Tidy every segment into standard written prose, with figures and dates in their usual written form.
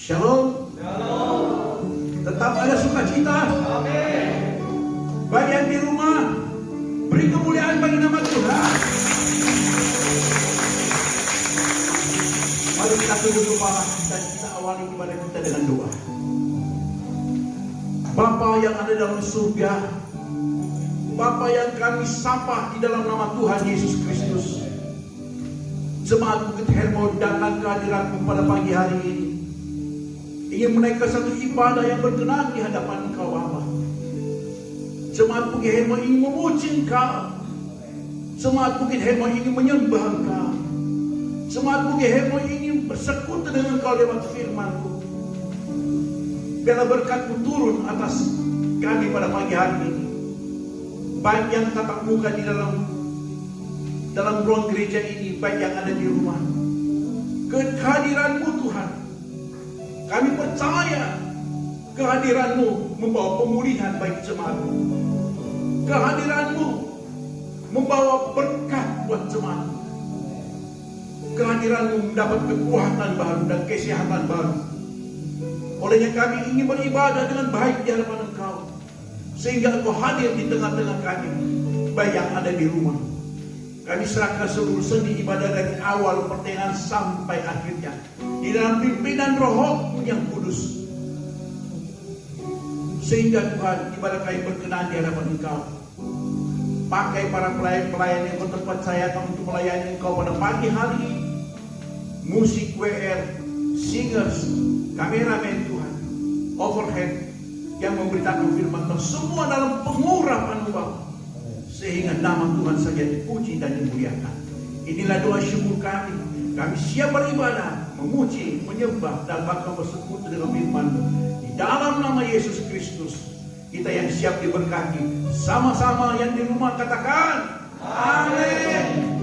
Shalom. Tetap ada sukacita. Bagi yang di rumah, beri kemuliaan bagi nama Tuhan. Mari kita tunduk kepala dan kita awali ibadah kita dengan doa. Bapa yang ada dalam surga, Bapa yang kami sapa di dalam nama Tuhan Yesus Kristus, Jemaat Bukit Hermon datang ke hadirat-Mu pada pagi hari ini, ingin menaikkan satu ibadah yang berkenan di hadapan Engkau Bapa. Jemaat Bukit Hermon ingin memuji Engkau. Jemaat Bukit Hermon ingin menyembah Engkau. Jemaat Bukit Hermon ingin bersekutu dengan Engkau lewat firman-Mu. Biarlah berkat-Mu turun atas kami pada pagi hari ini. Baik yang tatap muka di dalam ruang gereja ini, baik yang ada di rumah. Kehadiran-Mu Tuhan, kami percaya kehadiran-Mu membawa pemulihan bagi jemaat-Mu. Kehadiran-Mu membawa berkat buat jemaat. Kehadiran-Mu mendapat kekuatan baru dan kesehatan baru. Olehnya kami ingin beribadah dengan baik di hadapan Engkau, sehingga Engkau hadir di tengah-tengah kami, baik yang ada di rumah. Kami serahkan seluruh sendi ibadah dari awal pertengahan sampai akhirnya di dalam pimpinan Roh-Mu yang kudus, sehingga Tuhan ibadah kami berkenan di hadapan Engkau. Pakai para pelayan-pelayan yang terpercayakan untuk melayani Engkau pada pagi hari ini. Musik WR, singers, kameramen Tuhan, overhead yang memberitakan firman Tuhan, semua dalam pengurapan Bapa, sehingga nama Tuhan saja dipuji dan dimuliakan. Inilah doa syukur kami. Kami siap beribadah, memuji, menyembah, dan bahkan bersekutu dengan firman-Mu. Di dalam nama Yesus Kristus, kita yang siap diberkati. Sama-sama yang di rumah katakan, amin.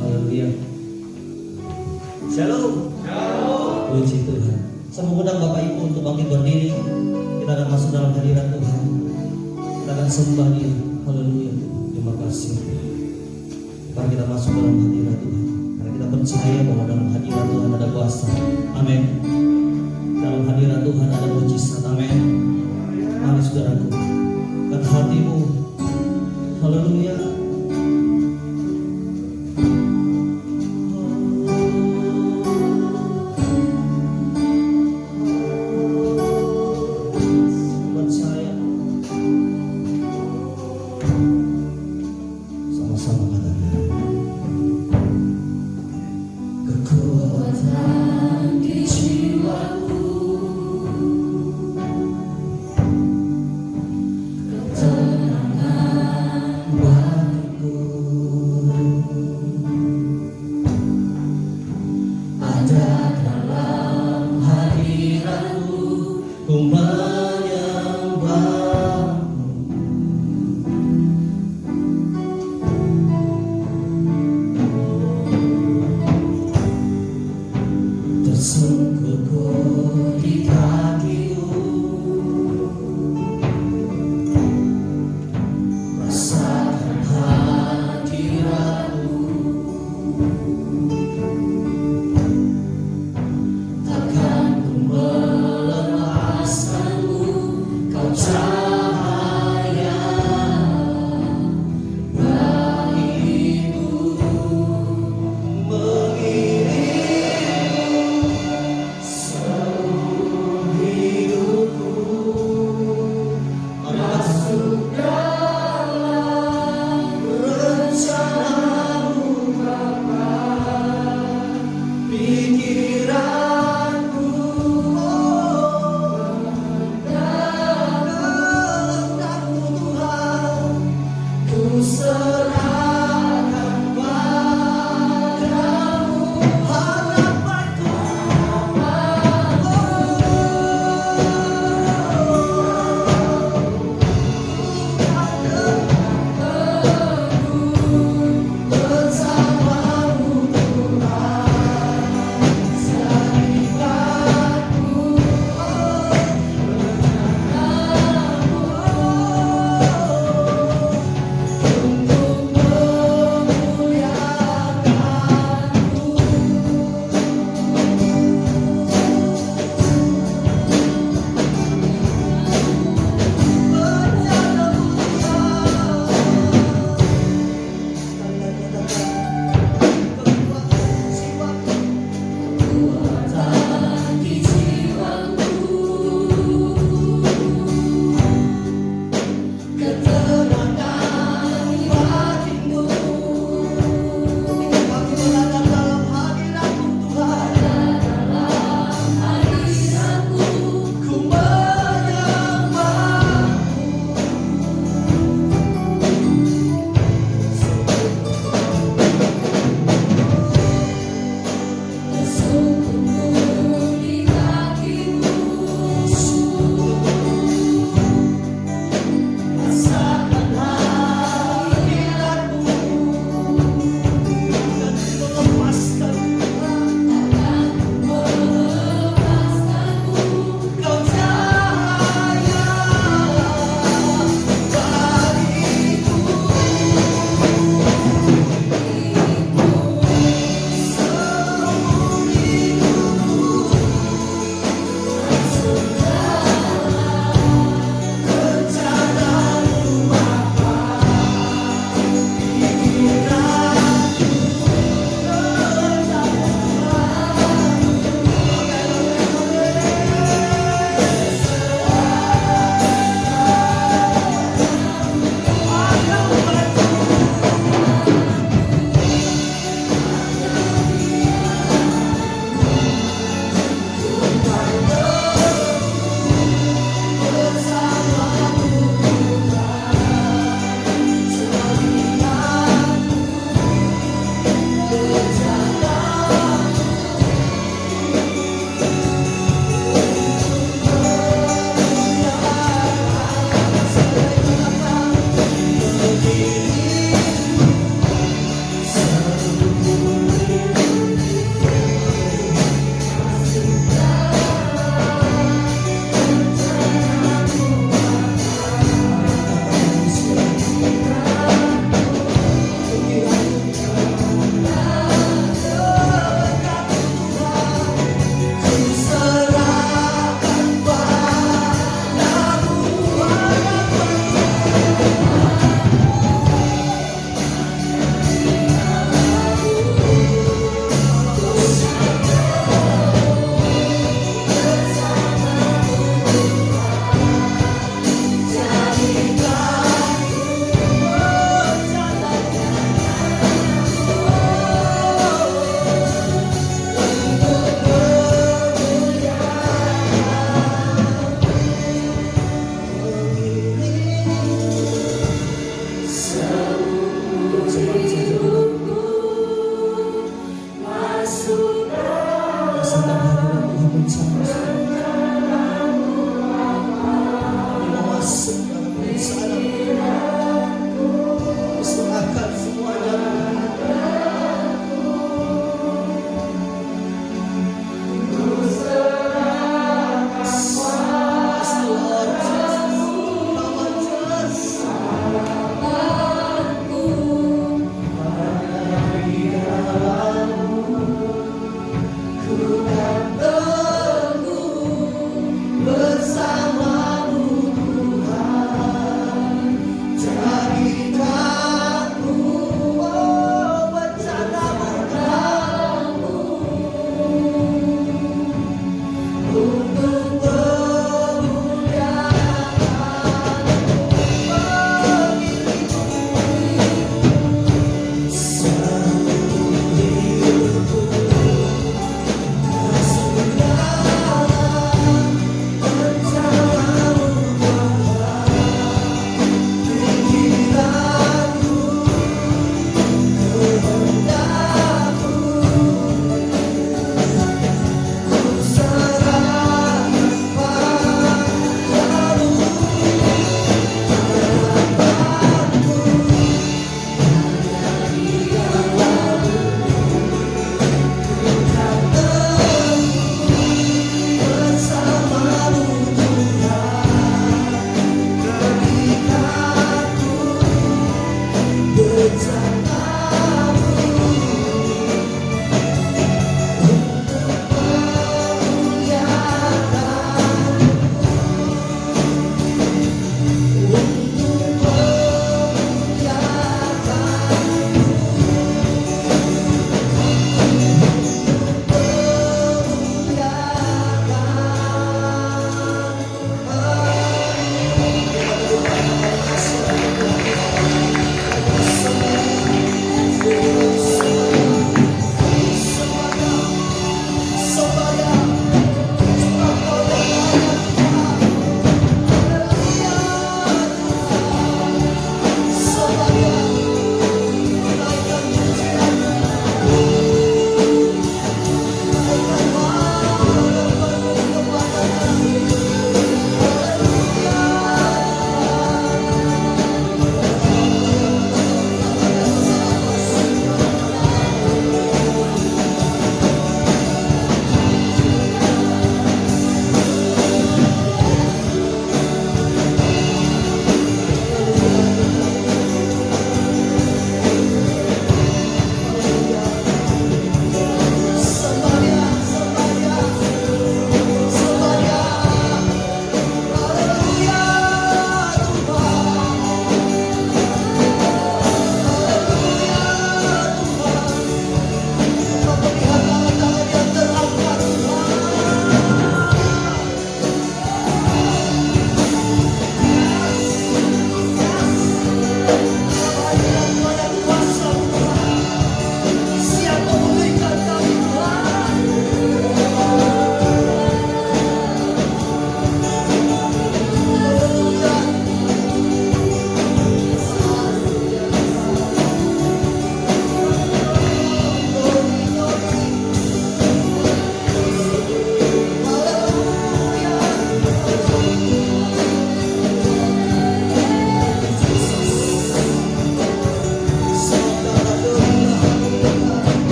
Haleluya. Shalom. Puji Tuhan. Saya mengundang Bapak Ibu untuk bangkit berdiri. Kita akan masuk dalam hadirat Tuhan. Kita akan sembah Dia. Haleluya. Terima kasih. Mari kita masuk dalam hadirat Tuhan. Karena kita percaya bahwa dalam hadirat Tuhan ada kuasa. Amin. Dalam hadirat Tuhan ada mujizat. Amin. Mari saudaraku, kat hatimu. Haleluya. Kekuatan di jiwa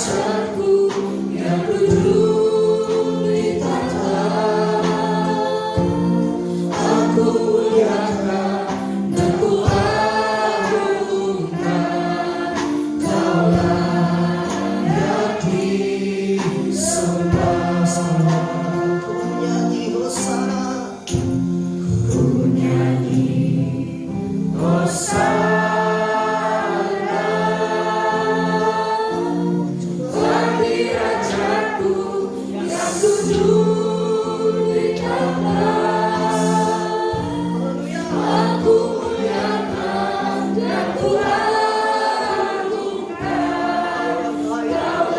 Rajaku yang duduk di tahta, aku muliakan dan ku agungkan. Kaulah yang disembah. Ku nyanyi hosana, Ku nyanyi hosana bagi Rajaku yang duduk di tahta. Aku muliakan dan ku agungkan. Kaulah yang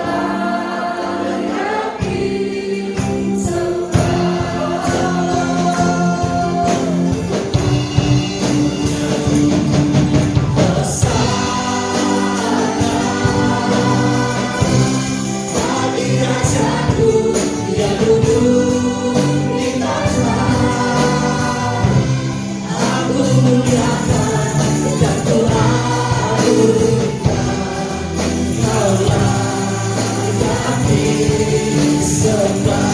bagi Rajaku yang duduk di tahta. Aku muliakan dan ku agungkan. Kaulah yang disembah.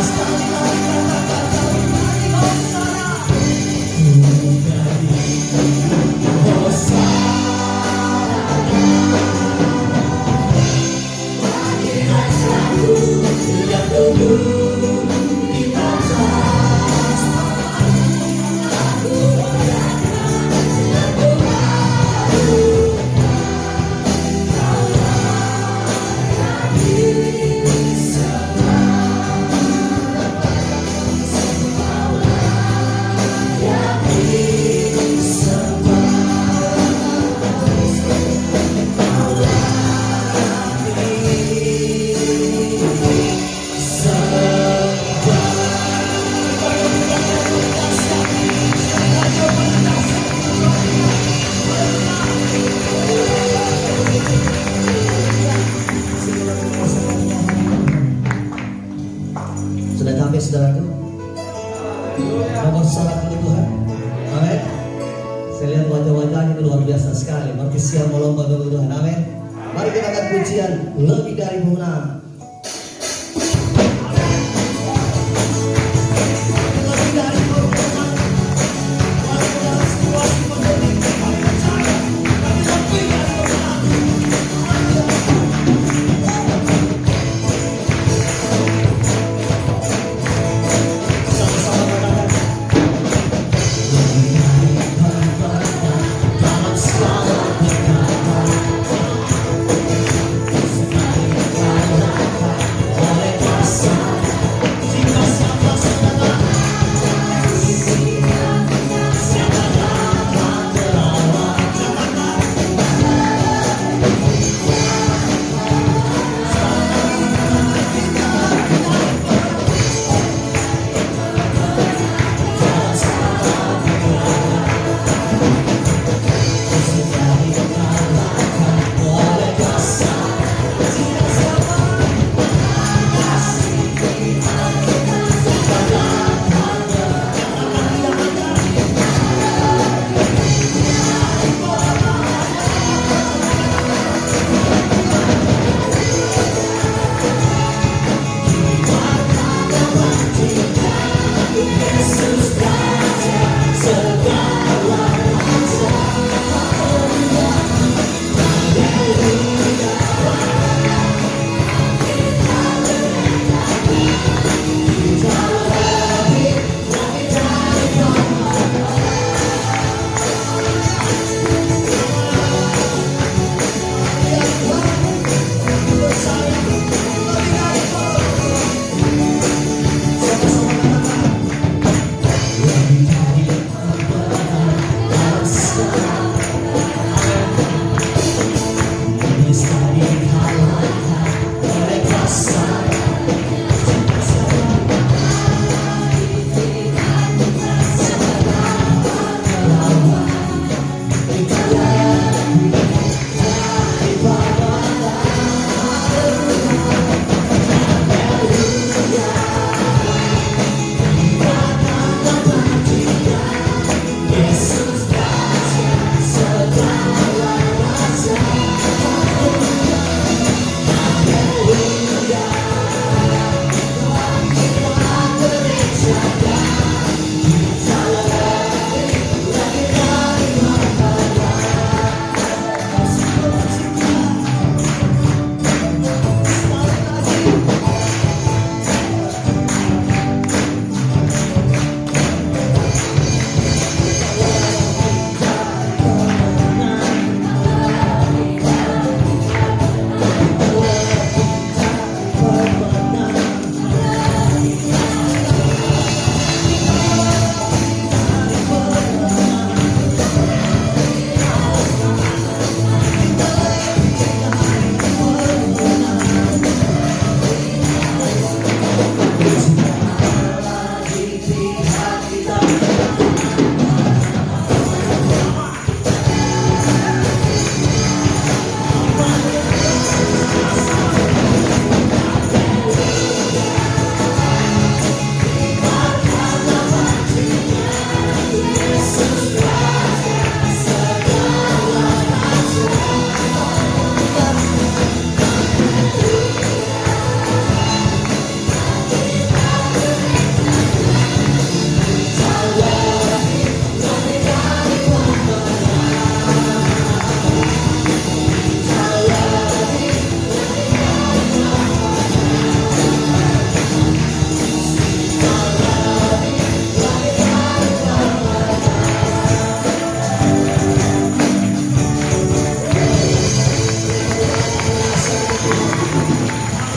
Bagi Rajaku yang duduk di tahta. Aku muliakan dan ku agungkan. Kaulah yang disembah. Kaulah yang disembah. sudah sampai saudaraku. Nomor salat dulu Tuhan. Amin. Saya lihat wajah-wajahnya itu luar biasa sekali. Makin siap melomba dulu Tuhan. Amin. Mari kita akan pujian lebih dari menang. Dalam segala perkara,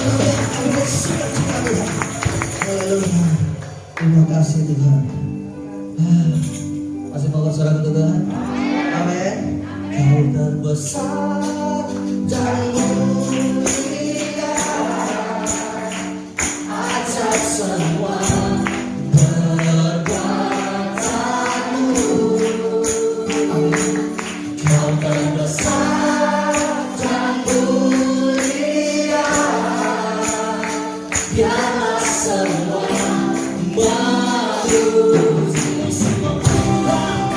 Haleluya. Terima kasih Tuhan. Masih mau bersorak Tuhan? Amin. Kau terbesar dan mulia atas semua perbuatanmu. Kau terbesar dan mulia, biarlah semua malu semua pulang.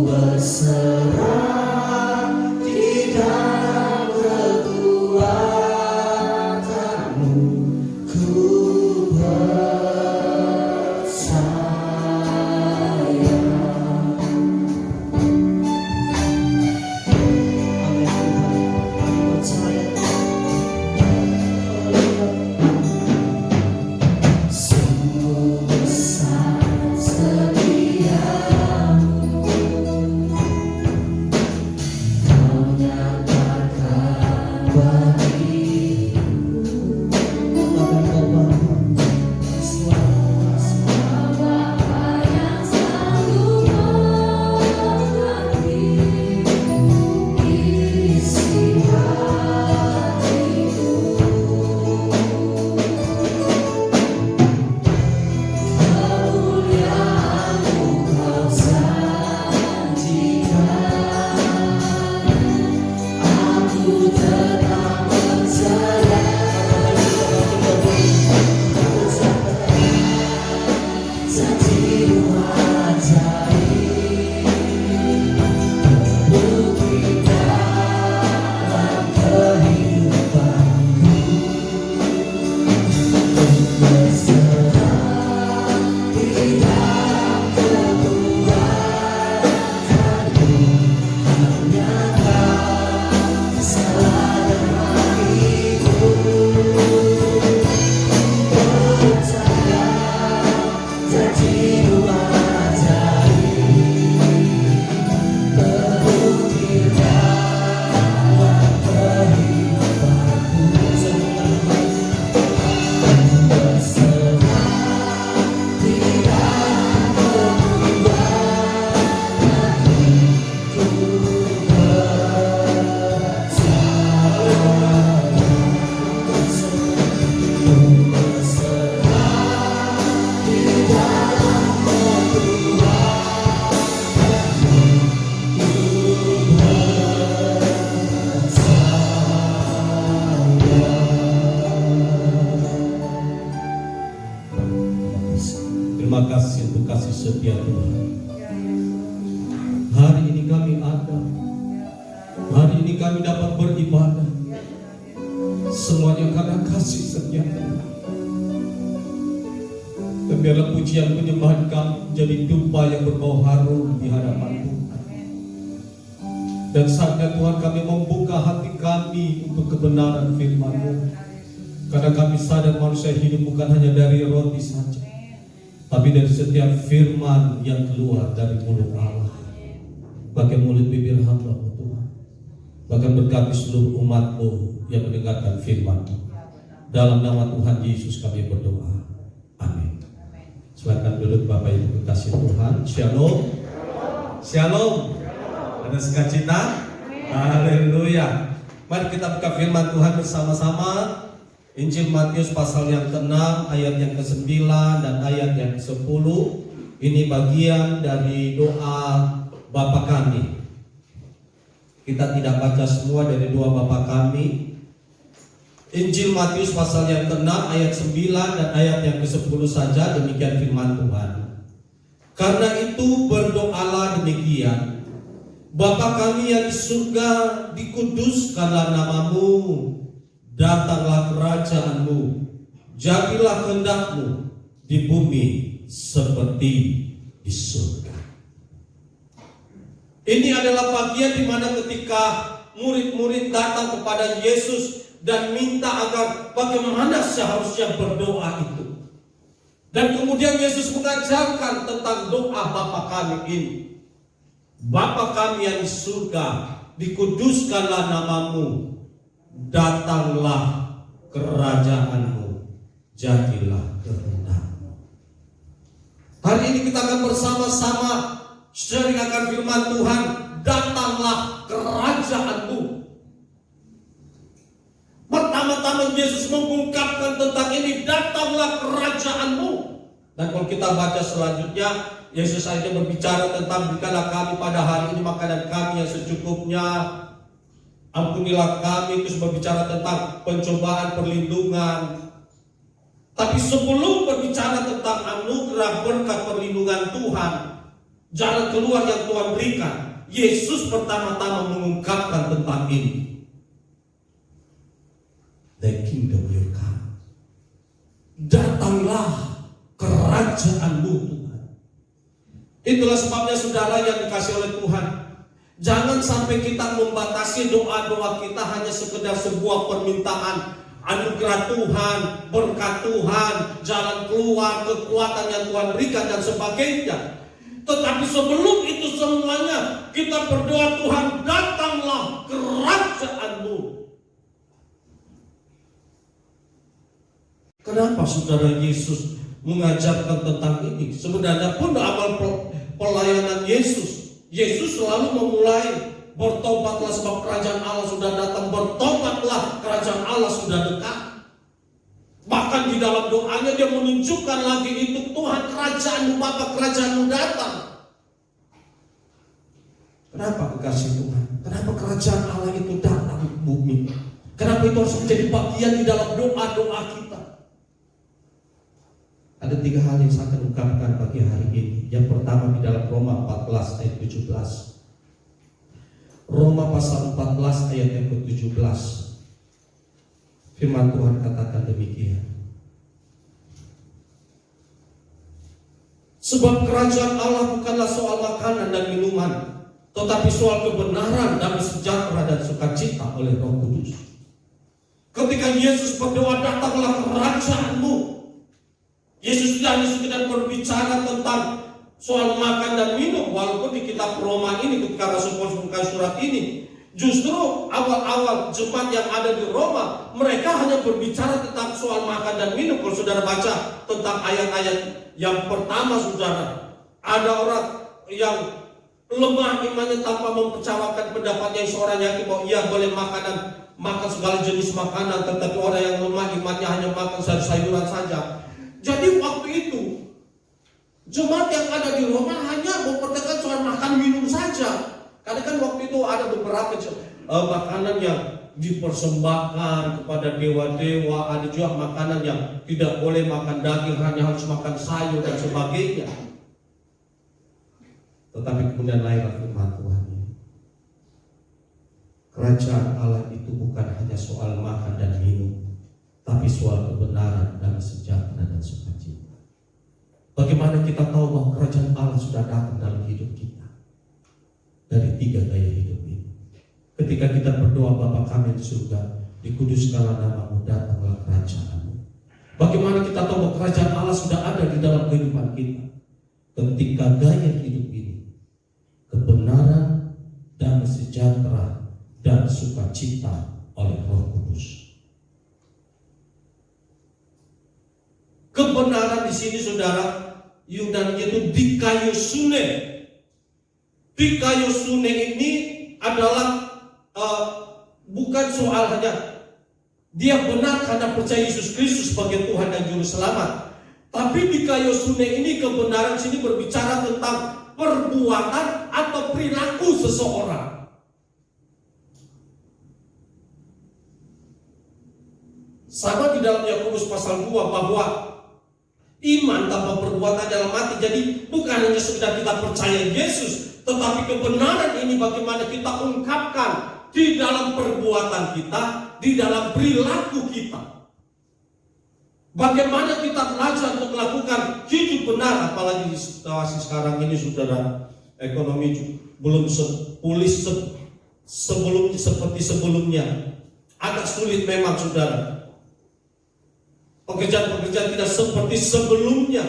berserah di dalam kekuatanmu, ku percaya. Amin Tuhan, percaya. Sungguh besar setiamu, kau nyatakan bagiku. Bapa yang selalu mengerti isi hatiku. Kemuliaan-Mu Kau janjikan, aku tetap percaya. Janji-Mu ajaib, terbukti dalam kehidupanku. Berserah di dalam kekuatanmu, hanya Kau selama hidup. Percaya janji-Mu ajaib, terbukti dalam kehidupanku. Berserah di dalam kekuatanmu, ku Terima kasih untuk kasih setia Tuhan. Hari ini kami ada. Hari ini kami dapat beribadah. Semuanya karena kasih setia Tuhan. Dan biarlah pujian penyembahan kami jadi dupa yang berbau harum di hadapan Tuhan. Dan saatnya Tuhan kami membuka hati kami untuk kebenaran firman-Mu. Karena kami sadar manusia hidup bukan hanya dari roti saja, tapi dari setiap firman yang keluar dari mulut Allah. Pakai mulut bibir hamba-Mu Tuhan. Bahkan berkati seluruh umat-Mu yang mendengarkan firman-Mu. Dalam nama Tuhan Yesus kami berdoa. Amin. Silakan duduk Bapak Ibu kekasih Tuhan. Shalom. Shalom. Ada sukacita? Haleluya. Mari kita buka firman Tuhan bersama-sama. Injil Matius pasal yang ke-6 ayat yang ke-9 dan ayat yang ke-10. Ini bagian dari doa Bapa kami. Kita tidak baca semua dari doa Bapa kami. Injil Matius pasal yang ke-6 ayat 9 dan ayat yang ke-10 saja, demikian firman Tuhan. Karena itu berdoalah demikian: Bapa kami yang di surga, dikuduskanlah nama-Mu, datanglah kerajaan-Mu, jadilah kehendak-Mu di bumi seperti di surga. Ini adalah bagian di mana ketika murid-murid datang kepada Yesus dan minta agar bagaimana seharusnya berdoa itu. Dan kemudian Yesus mengajarkan tentang doa Bapa kami ini. Bapa kami yang di surga, dikuduskanlah nama-Mu, datanglah kerajaan-Mu, jadilah kehendak-Mu. Hari ini kita akan bersama-sama sharing akan firman Tuhan. Datanglah kerajaan-Mu. Pertama-tama Yesus mengungkapkan tentang ini, datanglah kerajaan-Mu. Dan kalau kita baca selanjutnya, Yesus akhirnya berbicara tentang berikanlah kami pada hari ini makanan kami yang secukupnya. Ampunilah kami, terus berbicara tentang pencobaan, perlindungan. Tapi sebelum berbicara tentang anugerah berkat perlindungan Tuhan, jalan keluar yang Tuhan berikan, Yesus pertama-tama mengungkapkan tentang ini. The kingdom will come. Datanglah kerajaanmu Tuhan. Itulah sebabnya saudara yang dikasih oleh Tuhan, jangan sampai kita membatasi doa-doa kita hanya sekedar sebuah permintaan anugerah Tuhan, berkat Tuhan, jalan keluar, kekuatan yang Tuhan berikan dan sebagainya. Tetapi sebelum itu semuanya kita berdoa, Tuhan datanglah kerajaanmu. Kenapa saudara Yesus mengajarkan tentang ini? Sebenarnya pun amal pelayanan Yesus selalu memulai, bertobatlah sebab kerajaan Allah sudah datang, bertobatlah kerajaan Allah sudah dekat. Bahkan di dalam doanya dia menunjukkan lagi itu, Tuhan kerajaanmu Bapa, kerajaanmu datang. Kenapa kekasih Tuhan? Kenapa kerajaan Allah itu datang ke bumi? Kenapa itu harus menjadi bagian di dalam doa-doa kita? Ada 3 hal yang saya akan ungkapkan pagi hari ini. Yang pertama di dalam Roma 14 ayat 17. Roma pasal 14 ayat yang ke-17. Firman Tuhan katakan demikian. Sebab kerajaan Allah bukanlah soal makanan dan minuman, tetapi soal kebenaran, damai sejahtera dan sukacita oleh Roh Kudus. Ketika Yesus berdoa, datanglah kerajaanmu, Yesus tidak hanya sekedar berbicara tentang soal makan dan minum. Walaupun di kitab Roma ini ketika Rasul Paulus membuka surat ini, justru awal-awal jemaat yang ada di Roma, mereka hanya berbicara tentang soal makan dan minum. Kalau saudara baca tentang ayat-ayat yang pertama, saudara, ada orang yang lemah imannya tanpa mempercayakan pendapatnya, yang seorang yakin bahwa ia boleh makan segala jenis makanan, tetapi orang yang lemah imannya hanya makan sayur-sayuran saja. Jadi waktu itu jemaat yang ada di Roma hanya memperhatikan soal makan minum saja. Karena kan waktu itu ada beberapa makanan yang dipersembahkan kepada dewa-dewa, ada juga makanan yang tidak boleh makan daging, hanya harus makan sayur dan sebagainya. Tetapi kemudian lahirlah firman Tuhan ini. Kerajaan Allah itu bukan hanya soal makan dan minum, tapi soal kebenaran dan sejahtera dan sukacita. Bagaimana kita tahu bahwa kerajaan Allah sudah datang dalam hidup kita? Dari 3 gaya hidup ini. Ketika kita berdoa, Bapa kami di surga, dikuduskanlah namamu, datanglah kerajaanmu. Bagaimana kita tahu bahwa kerajaan Allah sudah ada di dalam kehidupan kita? Ketika gaya hidup ini, kebenaran dan sejahtera dan sukacita oleh Roh Kudus. Kebenaran di sini saudara, Yunani itu dikaiosune. Dikaiosune ini adalah bukan soal hanya dia benar karena percaya Yesus Kristus sebagai Tuhan dan Juru Selamat. Tapi dikaiosune ini, kebenaran sini berbicara tentang perbuatan atau perilaku seseorang. Sama di dalam Yakobus pasal 2 bahwa iman tanpa perbuatan dalam mati. Jadi bukan hanya sekedar kita percaya Yesus, tetapi kebenaran ini bagaimana kita ungkapkan di dalam perbuatan kita, di dalam perilaku kita. Bagaimana kita belajar untuk melakukan hidup benar, apalagi di situasi sekarang ini saudara, ekonomi belum pulih seperti sebelumnya. Agak sulit memang saudara. Pekerjaan-pekerjaan tidak seperti sebelumnya.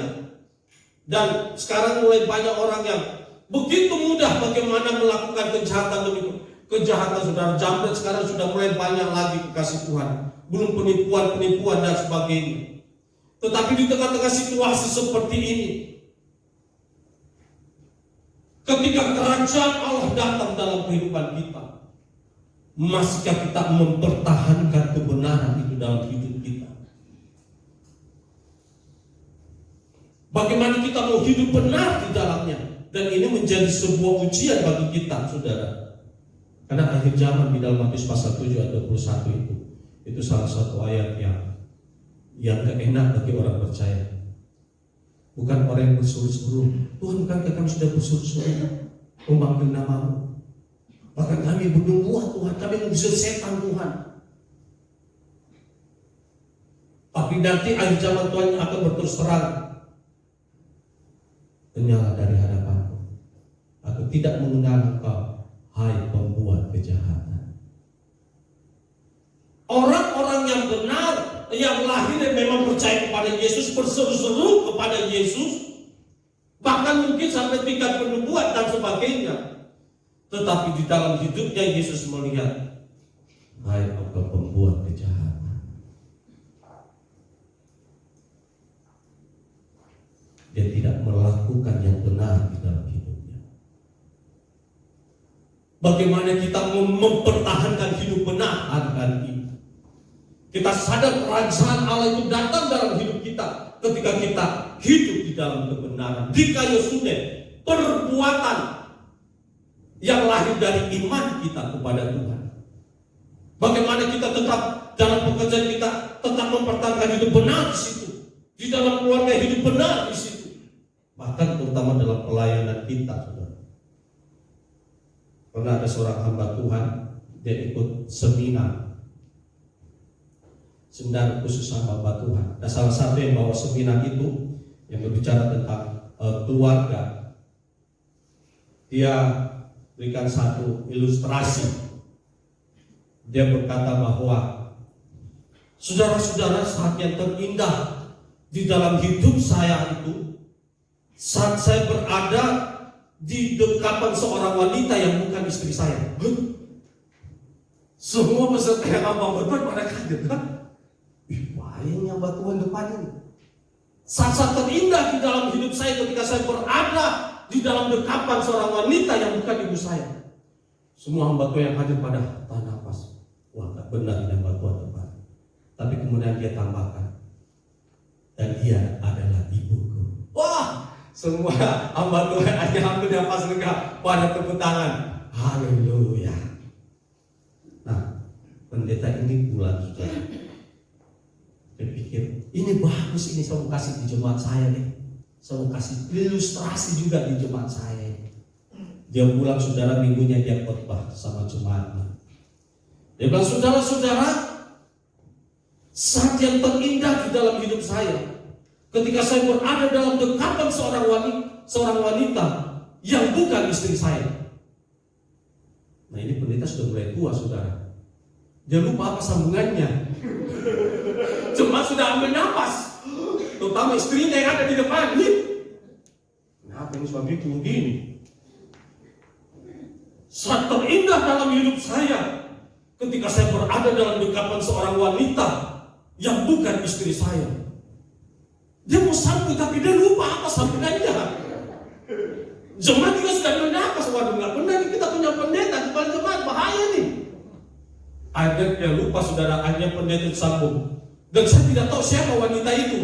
Dan sekarang mulai banyak orang yang begitu mudah bagaimana melakukan kejahatan demi kejahatan. Saudara, jambret sekarang sudah mulai banyak lagi, kekasih Tuhan. Belum penipuan-penipuan dan sebagainya. Tetapi di tengah-tengah situasi seperti ini, ketika kerajaan Allah datang dalam kehidupan kita, masihkah kita mempertahankan kebenaran itu dalam hidup kita? Bagaimana kita mau hidup benar di dalamnya? Dan ini menjadi sebuah ujian bagi kita, saudara. Karena akhir zaman di dalam Matius pasal 7 ayat 21 itu salah satu ayat yang gak enak bagi orang percaya. bukan orang yang bersuruh-suruh. Tuhan, bukankah kami sudah bersuruh-suruh memanggil nama-Mu? Bahkan kami bernubuat Tuhan, kami mengusir setan Tuhan. Tapi nanti akhir zaman Tuhan akan berterus terang. Menyala dari hadapanku. Aku tidak mengenal Engkau, hai pembuat kejahatan. Orang-orang yang benar, yang lahir dan memang percaya kepada Yesus, berseru-seru kepada Yesus, bahkan mungkin sampai tingkat penubuat dan sebagainya. Tetapi di dalam hidupnya Yesus melihat, hai engkau pembuat kejahatan. Dia tidak melakukan yang benar di dalam hidupnya. Bagaimana kita mempertahankan hidup benar hari-hari ini? Kita sadar kerajaan Allah itu datang dalam hidup kita ketika kita hidup di dalam kebenaran. Di kayu sunnah, perbuatan yang lahir dari iman kita kepada Tuhan. Bagaimana kita tetap dalam pekerjaan kita tetap mempertahankan hidup benar di situ, di dalam keluarga hidup benar di situ, bahkan terutama dalam pelayanan kita, saudara. Pernah ada seorang hamba Tuhan, dia ikut seminar khusus hamba Tuhan. Dan salah satu yang bawa seminar itu yang berbicara tentang keluarga. Dia berikan satu ilustrasi. Dia berkata bahwa saudara-saudara, saat yang terindah di dalam hidup saya itu saat saya berada di dekapan seorang wanita yang bukan istri saya. Semua peserta yang abang berbuat pada kaget, kan? Yang hamba Tuhan depan ini. Saat-saat terindah di dalam hidup saya ketika saya berada di dalam dekapan seorang wanita yang bukan ibu saya. Semua hamba Tuhan yang hadir pada tahan nafas. Wah, tak benar ini hamba Tuhan depan. Tapi kemudian dia tambahkan, dan dia adalah ibuku. Wah, semua hamba Tuhan hanya hampir nafas lega pada tepuk tangan. Haleluya. Nah, pendeta ini pulang sudah. Dia pikir, ini bagus, ini saya mau kasih di jemaat saya nih. Saya mau kasih ilustrasi juga di jemaat saya. Dia pulang, saudara, minggunya dia khotbah sama jemaatnya. Dia bilang, saudara-saudara, saat yang terindah di dalam hidup saya, ketika saya berada dalam dekapan seorang wanita yang bukan istri saya. Nah, ini pendeta sudah mulai tua, saudara. Dia lupa apa sambungannya. Cuma sudah ambil nafas, terutama istrinya yang ada di depan. Kenapa ini suamiku begini? Saat terindah dalam hidup saya, ketika saya berada dalam dekapan seorang wanita yang bukan istri saya. Dia mau sambung tapi dia lupa apa sambungannya. Jemaat juga sudah ambil nafas. Waduh, nggak benar, kita punya pendeta di depan jemaat, bahaya nih. Akhirnya dia lupa, saudara, hanya pendeta sambung. Dan saya tidak tahu siapa wanita itu.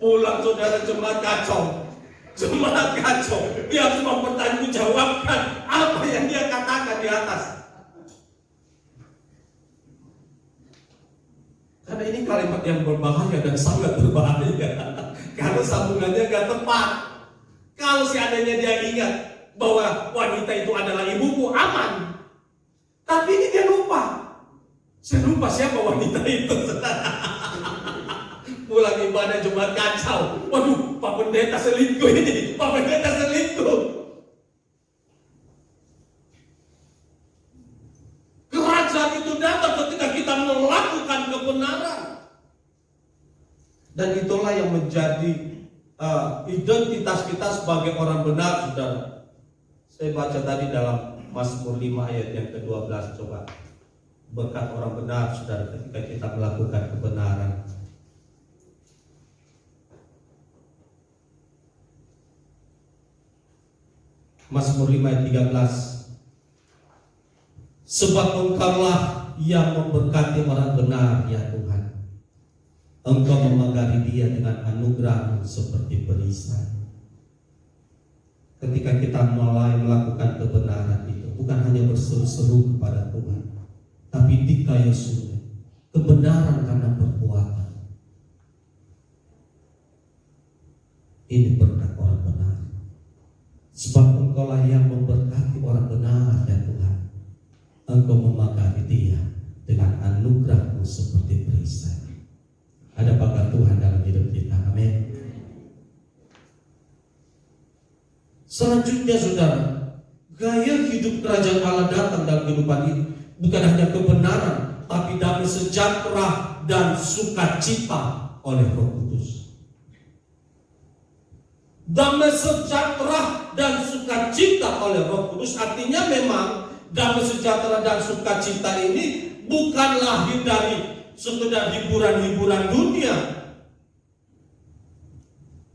Pulang saudara, jemaat kacau. Jemaat kacau. Dia harus mempertanggungjawabkan apa yang dia katakan di atas. Karena ini kalimat yang berbahaya dan sangat berbahaya. Karena sambungannya gak tepat. Kalau seandainya dia ingat bahwa wanita itu adalah ibuku, aman. Tapi ini dia lupa. Saya lupa siapa wanita itu. Pulang ibadah jemaat kacau. Waduh, Pak Pendeta selingkuh ini. Pak Pendeta selingkuh. Kerajaan itu datang ketika kita melakukan kebenaran. Dan itulah yang menjadi identitas kita sebagai orang benar, saudara. Saya baca tadi dalam Mazmur 5 ayat yang ke-12. Coba, berkat orang benar, saudara, ketika kita melakukan kebenaran. Mazmur 5 ayat 13. Sebab Engkaulah yang memberkati orang benar, ya Tuhan. Engkau memagari dia dengan anugerah seperti perisai. Ketika kita mulai melakukan kebenaran itu, bukan hanya berseru-seru kepada Tuhan, tapi dikayuh sungguh. kebenaran karena perbuatan. Ini berkat orang benar. Sebab Engkaulah yang memberkati orang benar ya Tuhan. Engkau memakai dia dengan anugerah-Mu seperti perisai. Ada bakat Tuhan dalam hidup kita. Amin. Selanjutnya saudara, gaya hidup kerajaan Allah datang dalam kehidupan ini bukan hanya kebenaran, tapi damai sejahtera dan sukacita oleh Roh Kudus. Damai sejahtera dan sukacita oleh Roh Kudus artinya memang damai sejahtera dan sukacita ini bukan lahir dari sekedar hiburan-hiburan dunia.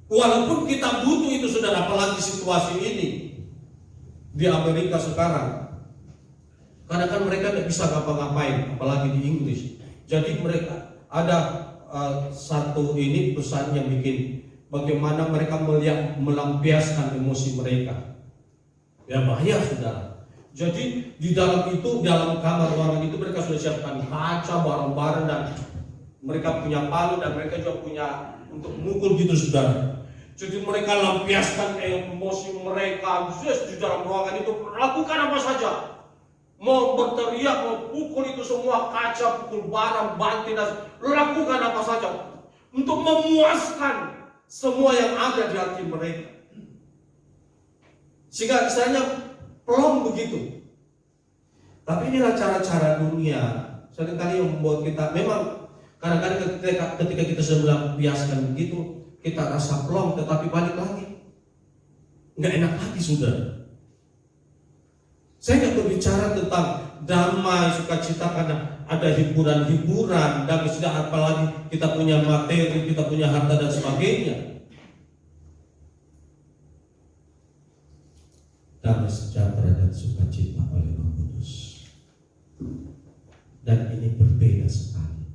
Walaupun kita butuh itu saudara, apalagi situasi ini di Amerika sekarang. Karena kan mereka tidak bisa ngapa-ngapain, apalagi di Inggris. Jadi mereka ada satu ini perusahaan yang bikin bagaimana mereka melampiaskan emosi mereka. Ya bahaya saudara. Jadi di dalam itu, dalam kamar ruangan itu mereka sudah siapkan kaca, barang-barang, dan mereka punya palu dan mereka juga punya untuk mukul gitu saudara. Jadi mereka lampiaskan emosi mereka di dalam ruangan itu, lakukan apa saja. Mau berteriak, mau pukul itu semua kaca, pukul barang, banting, dan lakukan apa saja untuk memuaskan semua yang ada di hati mereka. Sehingga istilahnya pelong begitu. Tapi inilah cara-cara dunia. Seringkali yang membuat kita memang kadang-kadang ketika kita sudah melampiaskan begitu, kita rasa plong, tetapi balik lagi nggak enak lagi sudah. Saya nggak berbicara tentang damai sukacita karena ada hiburan-hiburan, dan sudah apalagi kita punya materi, kita punya harta dan sebagainya. Damai sejahtera dan sukacita oleh Roh Kudus, dan ini berbeda sekali.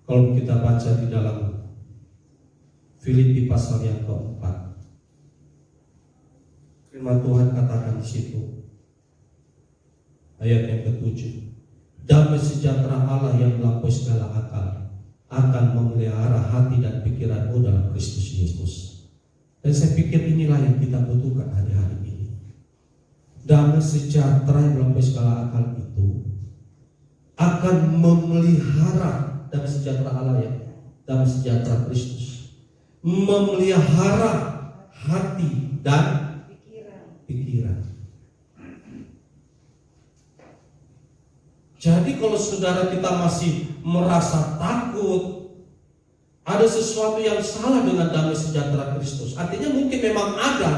Kalau kita baca di dalam Filipi pasal yang keempat, firman Tuhan katakan di situ, ayat yang ke-7, damai sejahtera Allah yang melampaui segala akal akan memelihara hati dan pikiranmu dalam Kristus Yesus. Dan saya pikir inilah yang kita butuhkan hari-hari ini. Damai sejahtera yang melampaui segala akal itu akan memelihara damai sejahtera Allah ya, damai sejahtera Kristus, memelihara hati dan pikiran. Jadi kalau saudara kita masih merasa takut, ada sesuatu yang salah dengan damai sejahtera Kristus. Artinya mungkin memang ada,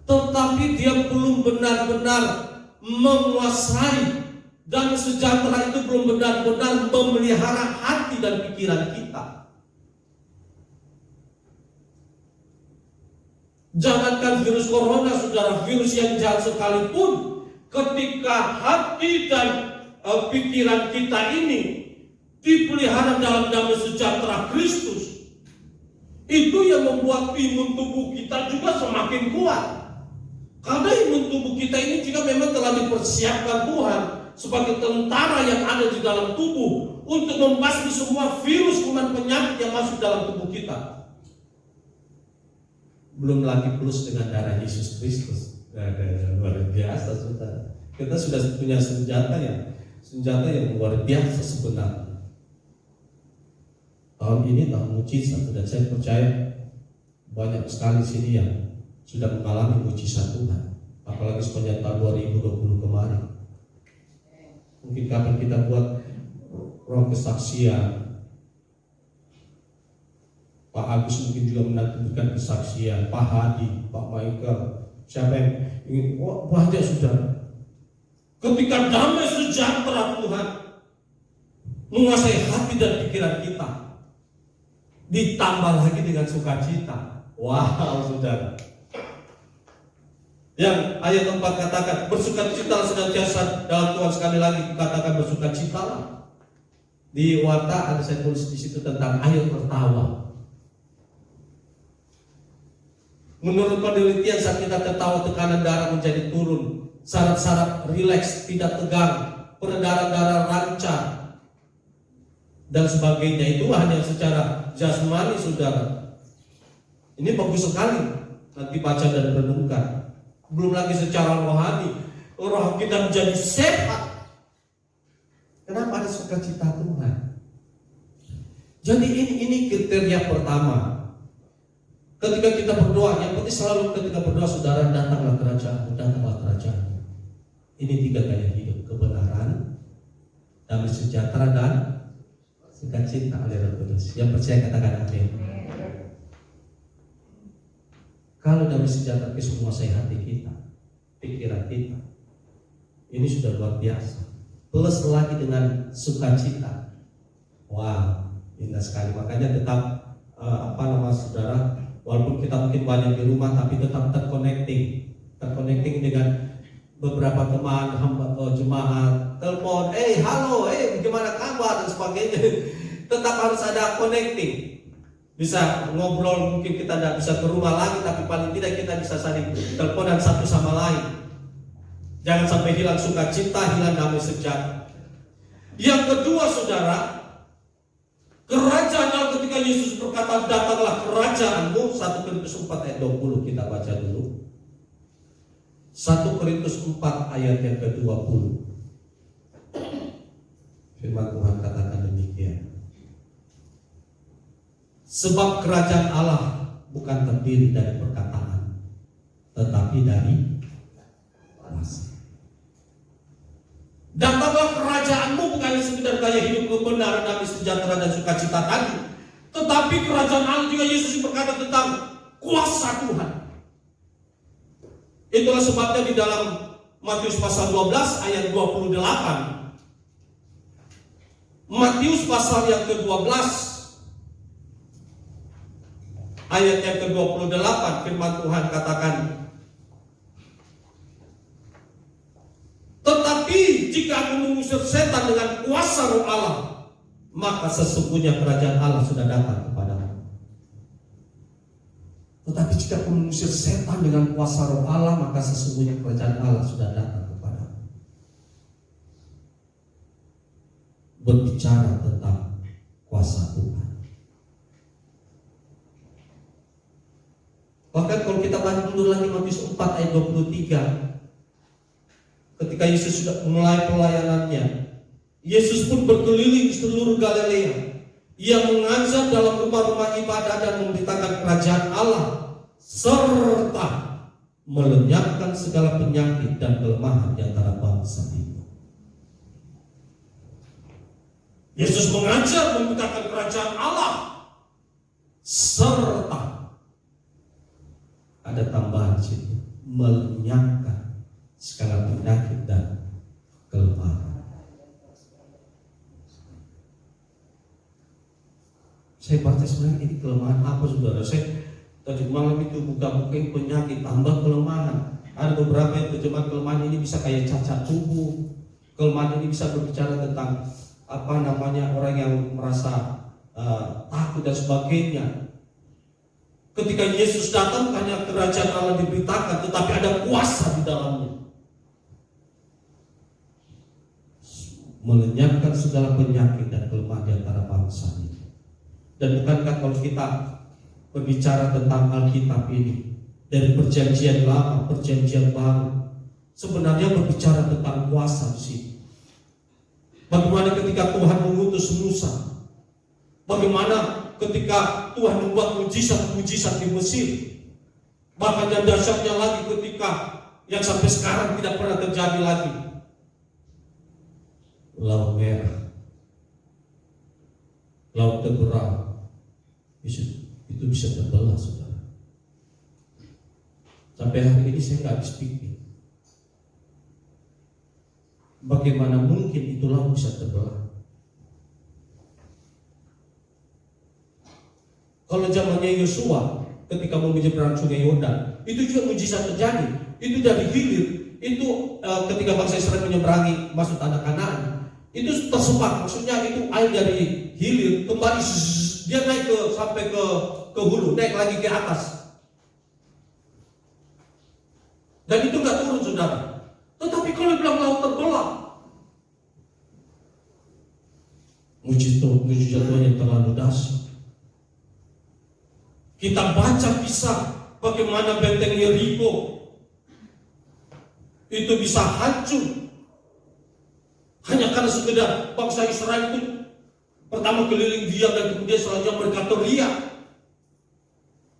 tetapi dia belum benar-benar menguasai. Dan sejahtera itu belum benar-benar memelihara hati dan pikiran kita. Jangankan virus corona saudara, virus yang jahat sekalipun, ketika hati dan pikiran kita ini dipelihara dalam damai sejahtera Kristus, itu yang membuat imun tubuh kita juga semakin kuat. Karena imun tubuh kita ini jika memang telah dipersiapkan Tuhan sebagai tentara yang ada di dalam tubuh untuk membasmi semua virus kuman penyakit yang masuk dalam tubuh kita. Belum lagi plus dengan darah Yesus Kristus. Luar biasa saudara. Kita sudah punya senjata yang luar biasa sebenarnya. Tahun ini tahun mujizat, dan saya percaya banyak sekali sini yang sudah mengalami mujizat Tuhan. Apalagi sepanjang tahun 2020 kemarin. Mungkin kapan kita buat roh kesaksian. Pak Agus mungkin juga menantikan kesaksian, Pak Hadi, Pak Michael, siapa yang ingin, banyak sudah. Ketika damai sejahtera Tuhan menguasai hati dan pikiran kita, ditambah lagi dengan sukacita. Wow, saudara. Yang ayat 4 katakan bersukacitalah senantiasa dalam Tuhan. Sekali lagi katakan bersukacitalah. Di Warta ada saya tulis di situ tentang ayo tertawa. Menurut penelitian saat kita tertawa tekanan darah menjadi turun, saraf-saraf rileks, tidak tegang, peredaran darah lancar, dan sebagainya. Itu hanya secara jasmani, saudara. Ini bagus sekali nanti baca dan renungkan. Belum lagi secara rohani, roh kita menjadi sehat. Kenapa? Ada sukacita Tuhan. Jadi ini kriteria pertama. Ketika kita berdoa, yang penting selalu ketika berdoa, saudara, datanglah kerajaan, datanglah kerajaan. Ini 3 gaya hidup: kebenaran, damai sejahtera, dan sukacita oleh Roh Kudus. Yang percaya katakan amin. Kalau damai sejahtera Kristus menguasai hati kita, pikiran kita, ini sudah luar biasa. Plus lagi dengan sukacita. Wow, indah sekali. Makanya tetap saudara, walaupun kita mungkin banyak di rumah, tapi tetap terconnecting dengan beberapa teman, hamba jemaat, telepon, halo, gimana kabar, dan sebagainya. Tetap harus ada connecting. Bisa ngobrol, mungkin kita tidak bisa ke rumah lagi, tapi paling tidak kita bisa saling teleponan satu sama lain. Jangan sampai hilang sukacita, hilang damai sejahtera. Yang kedua, saudara, kerajaan Allah, ketika Yesus berkata, datanglah kerajaanmu, 1 Korintus 4 ayat 20, kita baca dulu. 1 Korintus 4 ayat yang ke-20. Firman Tuhan katakan demikian. Sebab kerajaan Allah bukan terdiri dari perkataan, tetapi dari kuasa. Datanglah kerajaanmu bukan sekedar gaya hidup kebenaran, damai sejahtera, dan sukacita tadi, tetapi kerajaan Allah juga Yesus berkata tentang kuasa Tuhan. Itulah sebabnya di dalam Matius pasal 12 ayat 28, Matius pasal yang ke-12 ayat yang ke-28, firman Tuhan katakan, tetapi jika aku mengusir setan dengan kuasa Roh Allah, maka sesungguhnya kerajaan Allah sudah datang kepadamu. Tetapi jika aku mengusir setan dengan kuasa Roh Allah, maka sesungguhnya kerajaan Allah sudah datang kepadamu. Berbicara tentang kuasa Tuhan. Bahkan kalau kita balik mundur lagi Matius 4 ayat 23, ketika Yesus sudah mulai pelayanannya, Yesus pun berkeliling di seluruh Galilea. Ia mengajar dalam rumah-rumah ibadah dan memberitakan kerajaan Allah, serta melenyapkan segala penyakit dan kelemahan di antara bangsa itu. Yesus mengajar memberitakan kerajaan Allah, serta ada tambahan situ, melenyapkan segala penyakit dan kelemahan. Saya baca sebenarnya ini kelemahan apa, saudara? Saya tadi malam itu buka-bukain penyakit tambah kelemahan. Ada beberapa yang terjemahan kelemahan ini bisa kayak cacat tubuh. Kelemahan ini bisa berbicara tentang orang yang merasa takut dan sebagainya. Ketika Yesus datang, hanya kerajaan Allah diberitakan, tetapi ada kuasa di dalamnya. Melenyapkan segala penyakit dan kelemahan di antara bangsa ini. Dan bukankah kalau kita berbicara tentang Alkitab ini, dari perjanjian lama, perjanjian baru, sebenarnya berbicara tentang kuasa di sini. Bagaimana ketika Tuhan mengutus Musa, bagaimana ketika Tuhan membuat mujizat-mujizat di Mesir, bahkan yang dahsyatnya lagi ketika yang sampai sekarang tidak pernah terjadi lagi, Laut Merah, Laut terbelah, itu bisa terbelah, saudara. Sampai hari ini saya nggak habis pikir, bagaimana mungkin itu laut bisa terbelah. Kalau zamannya Yosua ketika mau menyeberang sungai Yordan, itu juga mujizat terjadi. Itu dari hilir, itu ketika bangsa Israel menyeberangi masuk tanah Kanaan, itu tersebar. Maksudnya itu air dari hilir kembali, dia naik sampai ke hulu, naik lagi ke atas. Dan itu nggak turun, saudara. Tetapi kalau bilang laut terbelah, mujizat Tuhan yang terlalu dahsyat. Kita baca kisah bagaimana benteng Yeriko itu bisa hancur hanya karena sekedar bangsa Israel itu pertama keliling dia dan kemudian selanjutnya mereka teriak.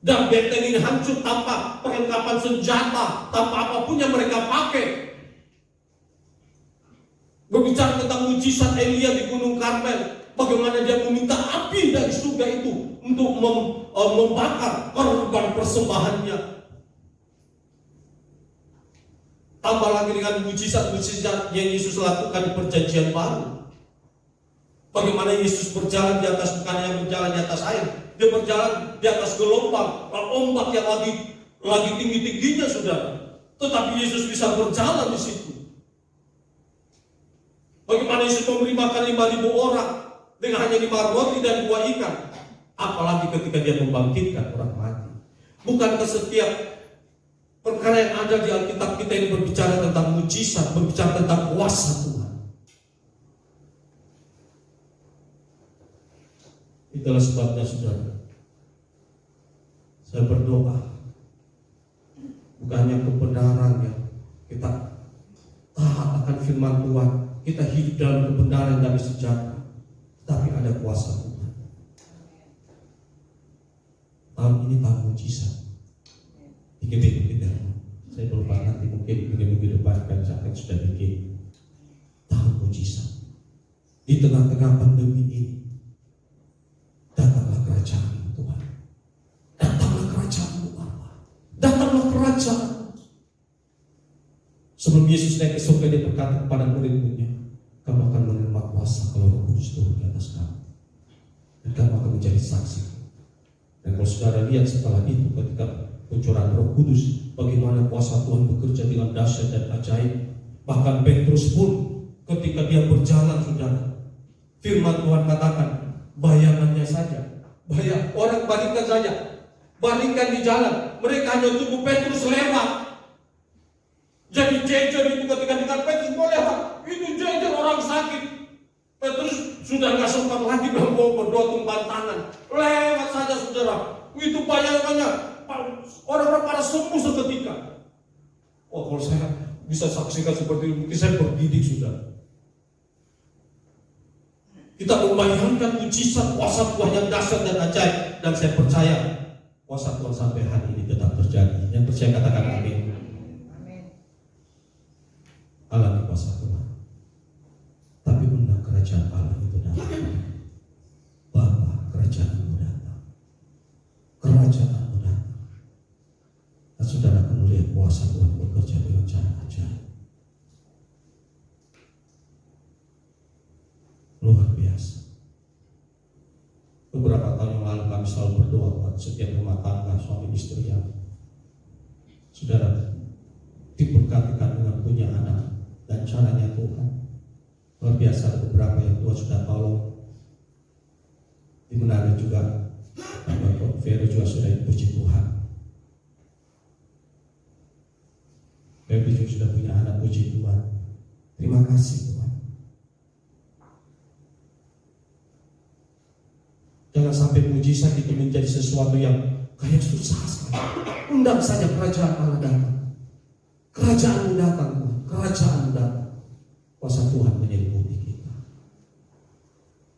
Dan benteng ini hancur tanpa perlengkapan senjata, tanpa apapun yang mereka pakai. Berbicara tentang mujizat Elia di Gunung Karmel, bagaimana dia meminta api dari surga itu untuk membakar korban persembahannya. Tambah lagi dengan mujizat-mujizat yang Yesus lakukan di Perjanjian Baru. Bagaimana Yesus berjalan di atas, bukan yang berjalan di atas air, dia berjalan di atas gelombang, ombak yang lagi tinggi-tingginya, saudara. Tetapi Yesus bisa berjalan di situ. Bagaimana Yesus memberi makan 5.000 orang dengan hanya 5 roti dan 2 ikan. Apalagi ketika dia membangkitkan orang mati. Bukankah setiap perkara yang ada di Alkitab kita ini berbicara tentang mujizat, berbicara tentang kuasa Tuhan. Itulah sebabnya, saudara, saya berdoa bukan hanya kebenaran yang kita taat akan firman Tuhan, kita hidup dalam kebenaran dari sejarah, tapi ada kuasa Tuhan. Tahun ini tahun mujizat di GBI kita. Saya berdoa nanti mungkin minggu depan kan saya sudah bikin tahun mujizat. Di tengah-tengah pandemi ini, datanglah kerajaan Tuhan. Datanglah kerajaan Allah. Datanglah kerajaan. Sebelum Yesus naik ke surga, dia berkata kepada murid-muridnya, kamu akan menerima kuasa kalau Roh Kudus turun di atas kamu, dan kamu akan menjadi saksi. Dan kalau saudara lihat setelah itu, ketika pencurahan Roh Kudus, bagaimana kuasa Tuhan bekerja dengan dahsyat dan ajaib. Bahkan Petrus pun ketika dia berjalan, saudara, firman Tuhan katakan, bayangannya saja, orang baringkan saja, baringkan di jalan, mereka hanya tunggu Petrus lewat. Jadi jejer itu ketika dengan Petrus mau lewat, itu jejer orang sakit. Petrus sudah nggak sempat lagi berdoa tumpah tangan, lewat saja, saudara. Itu bayangannya, orang-orang pada sembuh seketika. Oh, kalau saya bisa saksikan seperti itu, mungkin saya bergidik, saudara. Kita membayangkan mujizat kuasa Tuhan yang dahsyat dan ajaib, dan saya percaya kuasa Tuhan sampai hari ini tetap terjadi. Yang percaya katakan amin. Alami kuasa Tuhan. Tapi benar kerajaan Allah itu datang. Bapa, kerajaanmu datang. Kerajaanmu datang. Dan saudara akan melihat kuasa Tuhan bekerja dengan cara ajaib. Luar biasa. Beberapa tahun yang lalu kami selalu berdoa buat setiap rumah tangga, suami istri yang saudara diberkatikan dengan punya anak, dan caranya Tuhan luar biasa. Ada beberapa yang Tuhan sudah tolong. Di Manado juga Bapak Vero juga sudah dipuji Tuhan. Bapak juga sudah punya anak, puji Tuhan. Terima kasih Tuhan. Jangan sampai mujizat itu menjadi sesuatu yang kayak susah sekali. Undang saja kerajaan Allah datang. Kerajaanmu datang, Tuhan. Kerajaanmu datang. Kuasa Tuhan menyelimuti kita.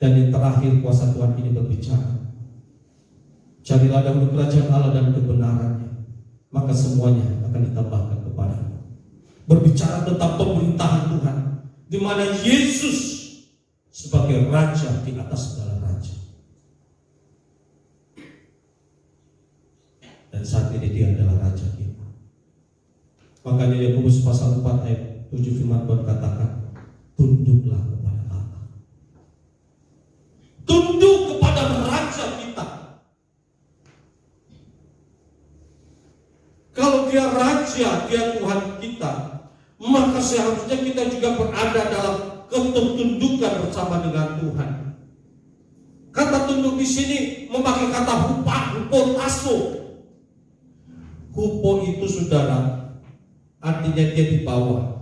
Dan yang terakhir, kuasa Tuhan ini berbicara. Carilah dahulu kerajaan Allah dan kebenarannya, maka semuanya akan ditambahkan kepadamu. Berbicara tentang pemerintahan Tuhan, di mana Yesus sebagai Raja di atas segala raja. Dan saat ini dia adalah Raja kita. Makanya Yakobus pasal 4 ayat 7 firman Tuhan katakan, tunduklah kepada Allah. Tunduk kepada Raja kita. Kalau dia Raja, dia Tuhan kita, maka seharusnya kita juga berada dalam ketertundukan bersama dengan Tuhan. Kata tunduk di sini memakai kata hupotasso. Hupo itu, saudara, artinya dia di bawah.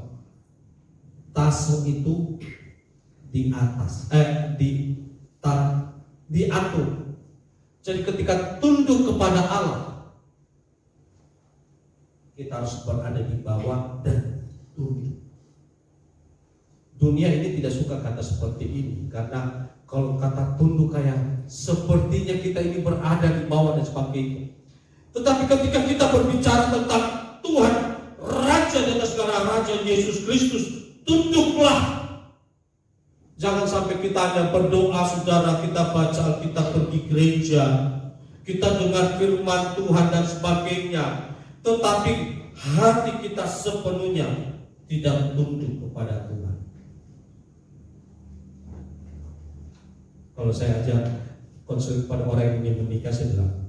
Taso itu di atas, di tak diatur. Jadi ketika tunduk kepada Allah, kita harus berada di bawah dan tunduk. Dunia ini tidak suka kata seperti ini, karena kalau kata tunduk kayak sepertinya kita ini berada di bawah dan sebagainya. Tetapi ketika kita berbicara tentang Tuhan, Raja di atas segala raja, Yesus Kristus, tunduklah. Jangan sampai kita hanya berdoa, saudara, kita baca Alkitab, pergi gereja, kita dengar firman Tuhan dan sebagainya, tetapi hati kita sepenuhnya tidak tunduk kepada Tuhan. Kalau saya ajak konsul kepada orang yang ingin menikah, saya bilang,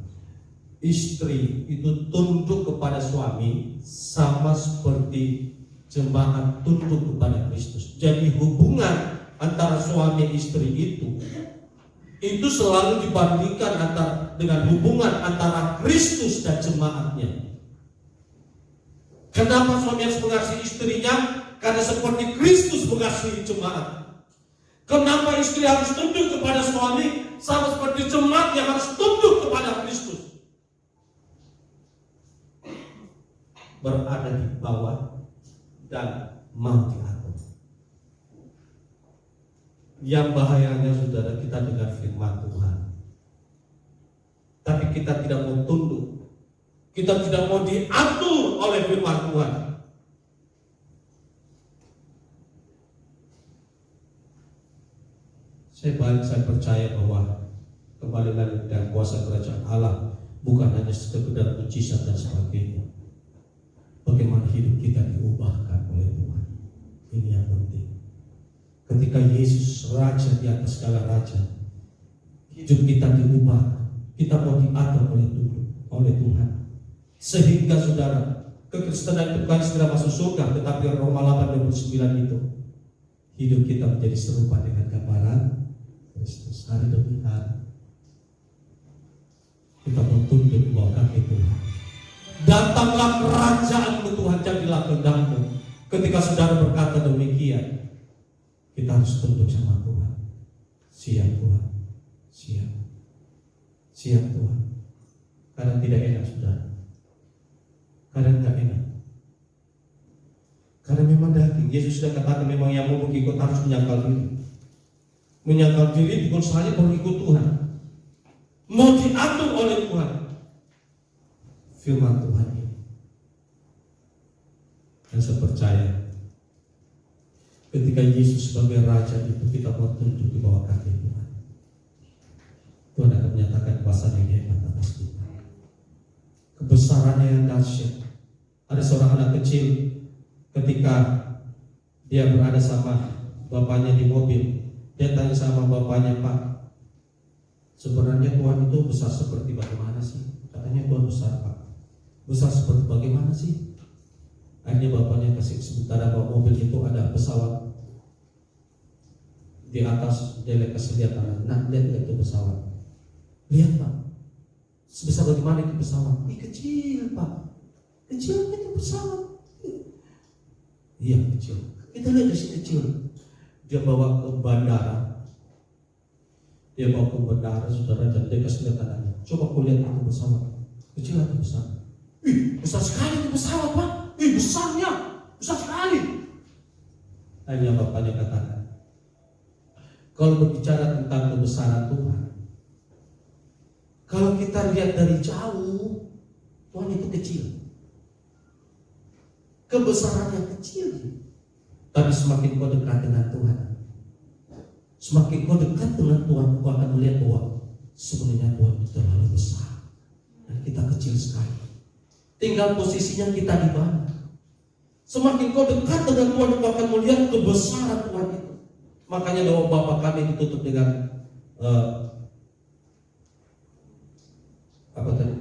istri itu tunduk kepada suami sama seperti jemaat tunduk kepada Kristus. Jadi hubungan antara suami istri itu selalu dibandingkan dengan hubungan antara Kristus dan jemaatnya. Kenapa suami harus mengasihi istrinya? Karena seperti Kristus mengasihi jemaat. Kenapa istri harus tunduk kepada suami? Sama seperti jemaat yang harus tunduk kepada Kristus. Berada di bawah dan mau diatur. Yang bahayanya, saudara, kita dengar firman Tuhan, tapi kita tidak mau tunduk, kita tidak mau diatur oleh firman Tuhan. Saya percaya bahwa kembali lagi dan kuasa kerajaan Allah bukan hanya sekedar mujizat dan sebagainya. Bagaimana hidup kita diubahkan oleh Tuhan, ini yang penting. Ketika Yesus Raja di atas segala raja, hidup kita diubah, kita mau diatur oleh Tuhan. Sehingga saudara, kekristenan itu bukan segera masuk surga, tetapi Roma 8:29 itu, hidup kita menjadi serupa dengan gambaran Kristus. Hari demi hari kita mau tunduk di bawah kaki Tuhan. Datanglah kerajaan Tuhan, jadilah kehendak-Mu. Ketika saudara berkata demikian, kita harus tunduk sama Tuhan. Siap Tuhan, siap Tuhan. Karena tidak enak, saudara. Karena tidak enak. Karena memang daging. Yesus sudah katakan memang yang mau mengikut harus menyangkal diri. Menyangkal diri bukan saja mengikut Tuhan, mau diatur oleh Tuhan. Firman Tuhan ini, dan saya percaya ketika Yesus sebagai Raja itu kita mau tunduk di bawah kaki Tuhan, Tuhan akan menyatakan kuasa yang hebat atas kita, kebesarannya yang dahsyat. Ada seorang anak kecil ketika dia berada sama bapaknya di mobil, dia tanya sama bapaknya, "Pak, sebenarnya Tuhan itu besar seperti bagaimana sih?" Katanya, "Tuhan besar, Pak." "Besar seperti bagaimana sih?" Akhirnya bapaknya kasih sementara bahwa mobil itu ada pesawat di atas, dia kasih lihat tangan. "Nah, lihat itu pesawat." "Lihat, Pak, sebesar bagaimana itu pesawat?" Kecil, Pak, kecilnya itu pesawat." "Iya, kecil." Kita lihat dari sini kecil. Dia bawa ke bandara. Saudara, dan dia kasih lihat tangannya. "Coba kau lihat itu pesawat, kecil atau besar?" "Ih, besar sekali itu pesawat, Pak. Besarnya, besar sekali." Akhirnya bapaknya katakan, kalau berbicara tentang kebesaran Tuhan, kalau kita lihat dari jauh, Tuhan itu kecil, kebesarannya kecil. Tapi semakin kau dekat dengan Tuhan, semakin kau dekat dengan Tuhan, kau akan melihat bahwa sebenarnya Tuhan itu terlalu besar dan kita kecil sekali. Tinggal posisinya kita di mana. Semakin kau dekat dengan Tuhan, kau akan melihat kebesaran Tuhan itu. Makanya doa Bapa kami ditutup dengan apa tadi?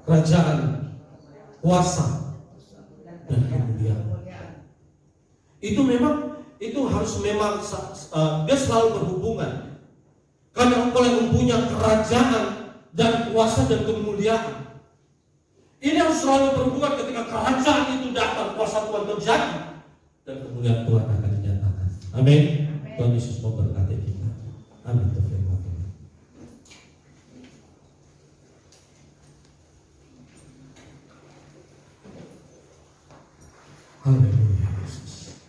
Kerajaan, kuasa, dan kemuliaan. Itu memang, itu harus memang dia selalu berhubungan. Karena engkau yang mempunyai kerajaan dan kuasa dan kemuliaan. Ini harus selalu berhubungan. Ketika kerajaan itu datang, kuasa Tuhan terjadi, dan kemuliaan Tuhan akan dinyatakan. Amin. Tuhan Yesus memberkati kita. Amin. Terima kasih. Haleluya Yesus.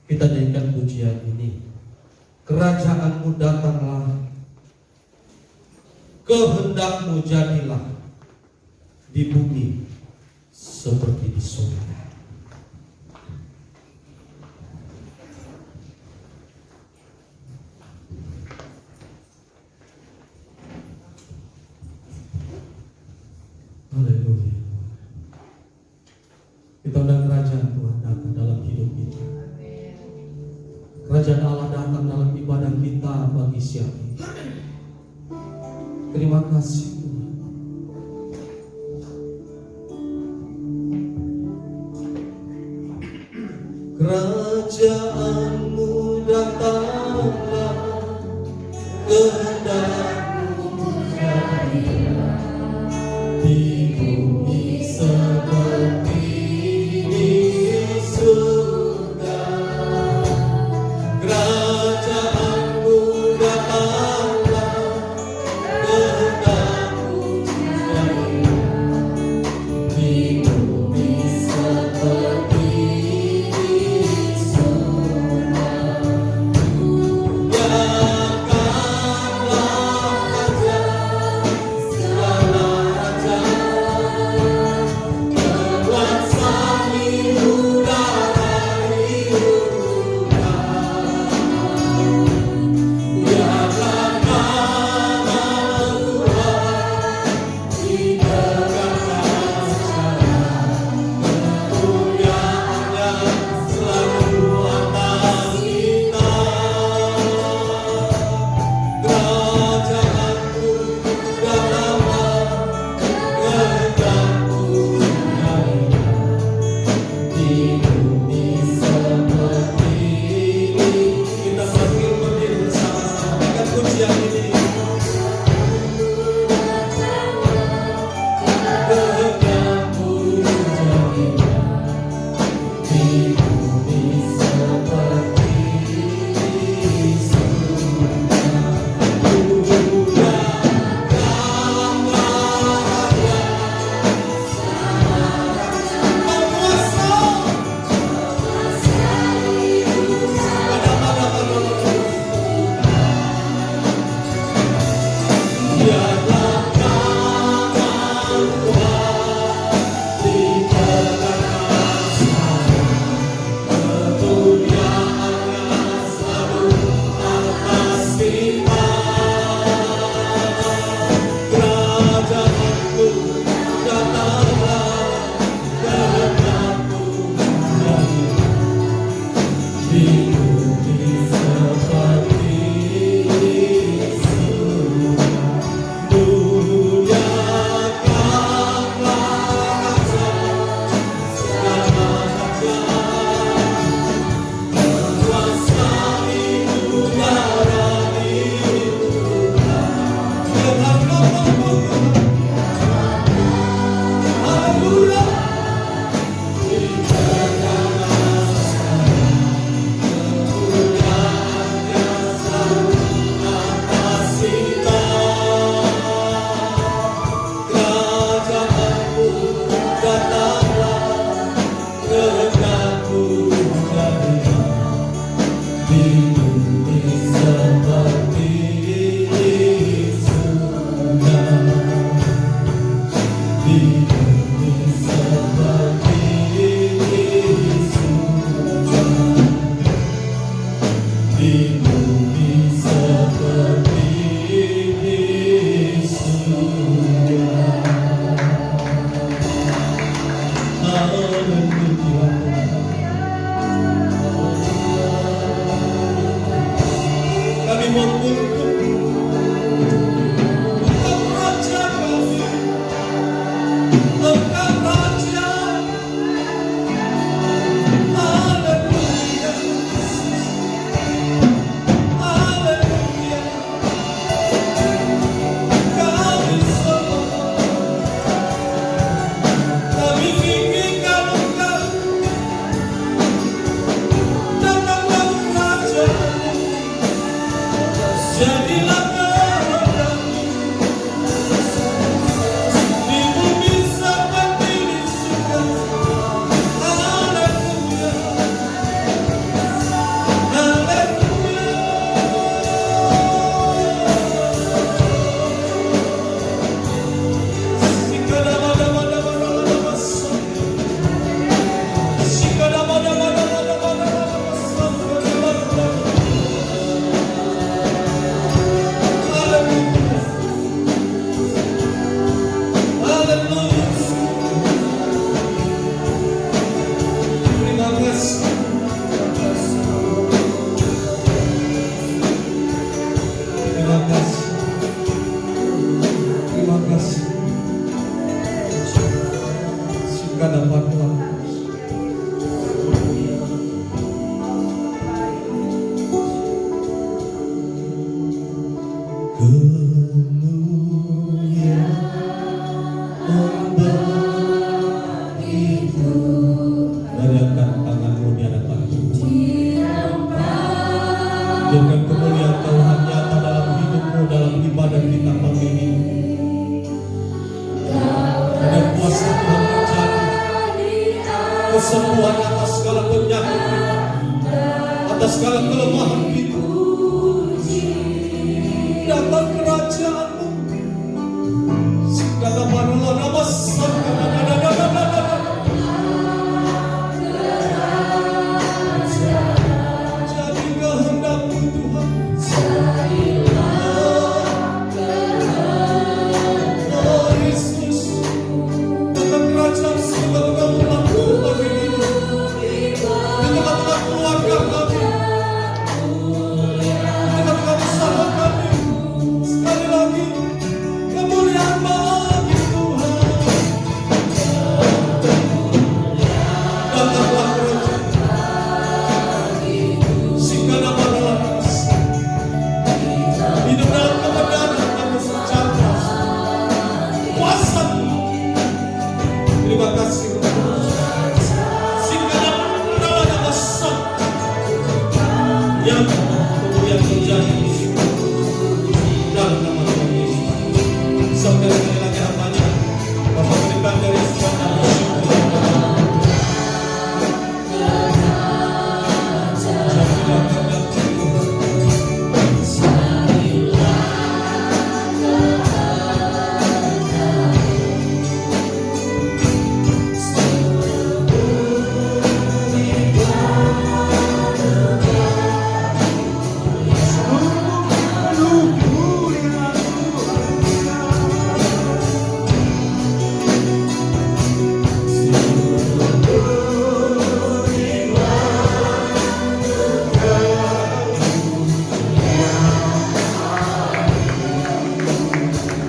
Kita nyanyikan pujian ini. Kerajaanmu datanglah, kehendakmu jadilah di bumi seperti di surga. Haleluya. Kita undang kerajaan Tuhan datang dalam hidup kita. Kerajaan Allah datang dalam ibadah kita bagi siang ini. Terima kasih Tuhan. Kerajaanmu datanglah, kehendakmu jadilah di bumi seperti di surga. Kerajaanmu datanglah, kehendakmu jadilah di bumi seperti di surga. segala kelemahan kita. Datang kerajaanmu. Segala manulah nama jadi kehendakmu Tuhan. Oh Yesus, datang kerajaan segala berlaku bagi hidup. Di tengah-tengah keluarga kami, di tengah-tengah usaha kami. Sekali lagi, kemuliaan bagi Tuhan. Datanglah kerajaan. Segala manulah hidup dalam kebenaran dan sejahtera. Kuasa. Terima kasih. Segala dalam masa yang kemudian terjadi dalam nama Tuhan Yesus. Saudara sekali lagi hambanya, Bapak berikan dari segala bersyukur. Jadilah kehendak Tuhan.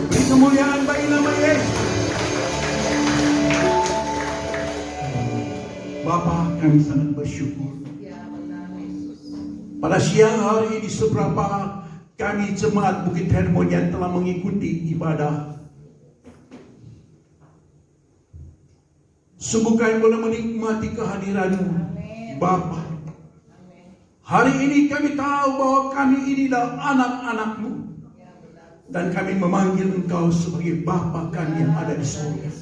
Beri kemuliaan bagi nama Yesus. Bapa, kami sangat bersyukur. Pada siang hari ini seberapa kami jemaat Bukit Hermon yang telah mengikuti ibadah. Sungguh kami boleh menikmati kehadiran-Mu, Bapa. Hari ini kami tahu bahwa kami inilah anak-anak-Mu. Dan kami memanggil Engkau sebagai Bapa kami yang ada di surga.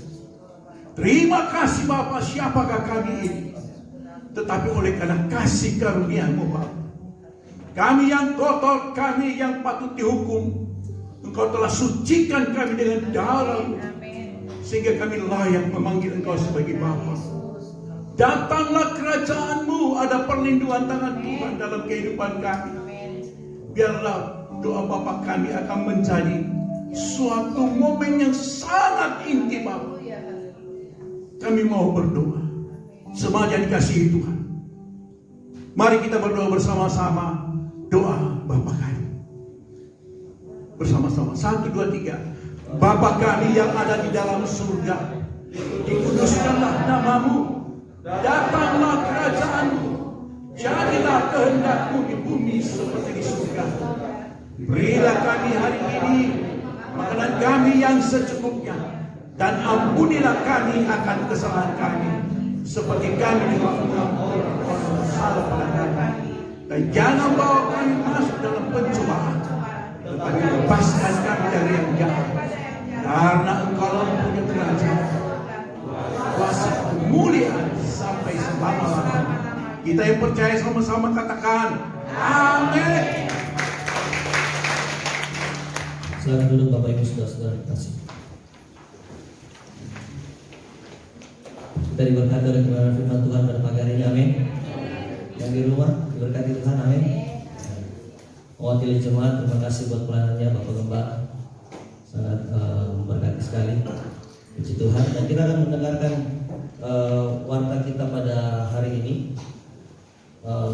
Terima kasih Bapa, siapakah kami ini? Tetapi oleh karena kasih karunia-Mu Bapa, kami yang kotor, kami yang patut dihukum, Engkau telah sucikan kami dengan darah-Mu, sehingga kami layak memanggil Engkau sebagai Bapa. Datanglah kerajaan-Mu, ada perlindungan tangan Tuhan dalam kehidupan kami. Biarlah doa Bapa kami akan menjadi suatu momen yang sangat intim Bapa. Kami mau berdoa. Semua yang dikasihi Tuhan, mari kita berdoa bersama-sama. Doa Bapa kami bersama-sama. 1, 2, 3. Bapa kami yang ada di dalam surga, dikuduskanlah nama-Mu, datanglah kerajaan-Mu, jadilah kehendak-Mu di bumi seperti di surga. Berilah kami hari ini makanan kami yang secukupnya, dan ampunilah kami akan kesalahan kami, seperti kami juga mengampuni orang bersalah pada kami. Dan jangan bawa kami masuk dalam pencobaan, tetapi lepaskan kami dari yang jahat. Karena Engkau punya kerajaan, kuasa, kemuliaan sampai selama-lamanya. Kita yang percaya sama-sama katakan amin. Silakan duduk Bapak Ibu saudara-saudara kasih. Kita diberkati oleh kebenaran firman Tuhan pada pagi hari ini, amin. Yang di rumah diberkati Tuhan, amin. Mewakili jemaat, terima kasih buat pelayanannya Bapak Gembala, sangat memberkati sekali. Puji Tuhan. Dan kita akan mendengarkan warta kita pada hari ini.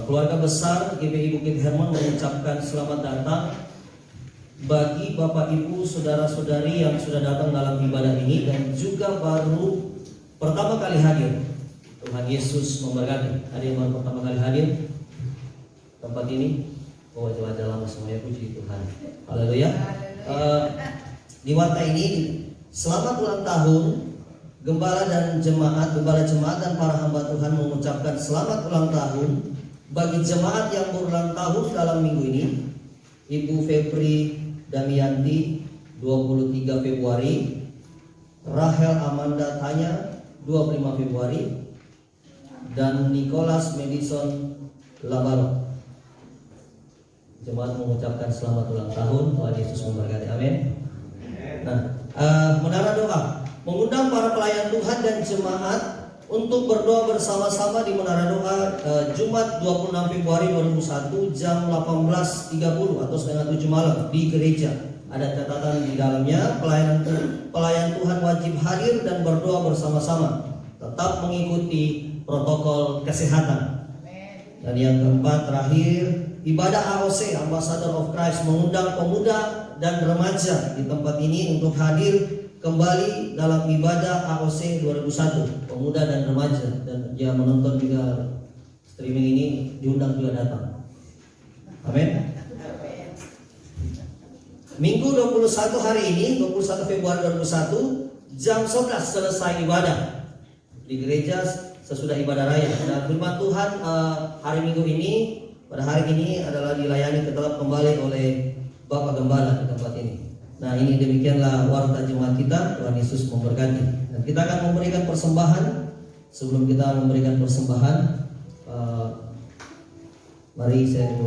Keluarga besar GPI Bukit Hermon mengucapkan selamat datang bagi Bapak Ibu saudara-saudari yang sudah datang dalam ibadah ini dan juga baru pertama kali hadir. Tuhan Yesus memberkati. Ada yang baru pertama kali hadir tempat ini, wajah-wajah lama semuanya, puji Tuhan. Haleluya. Di warta ini selamat ulang tahun gembala dan jemaat, gembala jemaat dan para hamba Tuhan mengucapkan selamat ulang tahun bagi jemaat yang berulang tahun dalam minggu ini. Ibu Febri Damianti 23 Februari, Rahel Amanda Tanya 25 Februari, dan Nicholas Madison Labaro jemaat mengucapkan selamat ulang tahun. Tuhan Yesus memberkati. Amin. Nah, menara doa mengundang para pelayan Tuhan dan jemaat untuk berdoa bersama-sama di menara doa Jumat 26 Februari 2001 jam 18.30 atau setengah 7 malam di gereja. Ada catatan di dalamnya, pelayan Tuhan wajib hadir dan berdoa bersama-sama, tetap mengikuti protokol kesehatan. Dan yang keempat terakhir, ibadah AOC Ambassador of Christ mengundang pemuda dan remaja di tempat ini untuk hadir kembali dalam ibadah AOC 2001 pemuda dan remaja, dan dia menonton juga streaming ini, diundang juga datang. Amin. Minggu 21 hari ini 21 Februari 2001 jam 11 selesai ibadah di gereja sesudah ibadah raya. Dan firman Tuhan hari Minggu ini pada hari ini adalah dilayani tetap kembali oleh Bapak Gembala di tempat ini. Nah, ini demikianlah warta jemaat kita. Tuhan Yesus memberkati. Dan kita akan memberikan persembahan. Sebelum kita memberikan persembahan, mari saya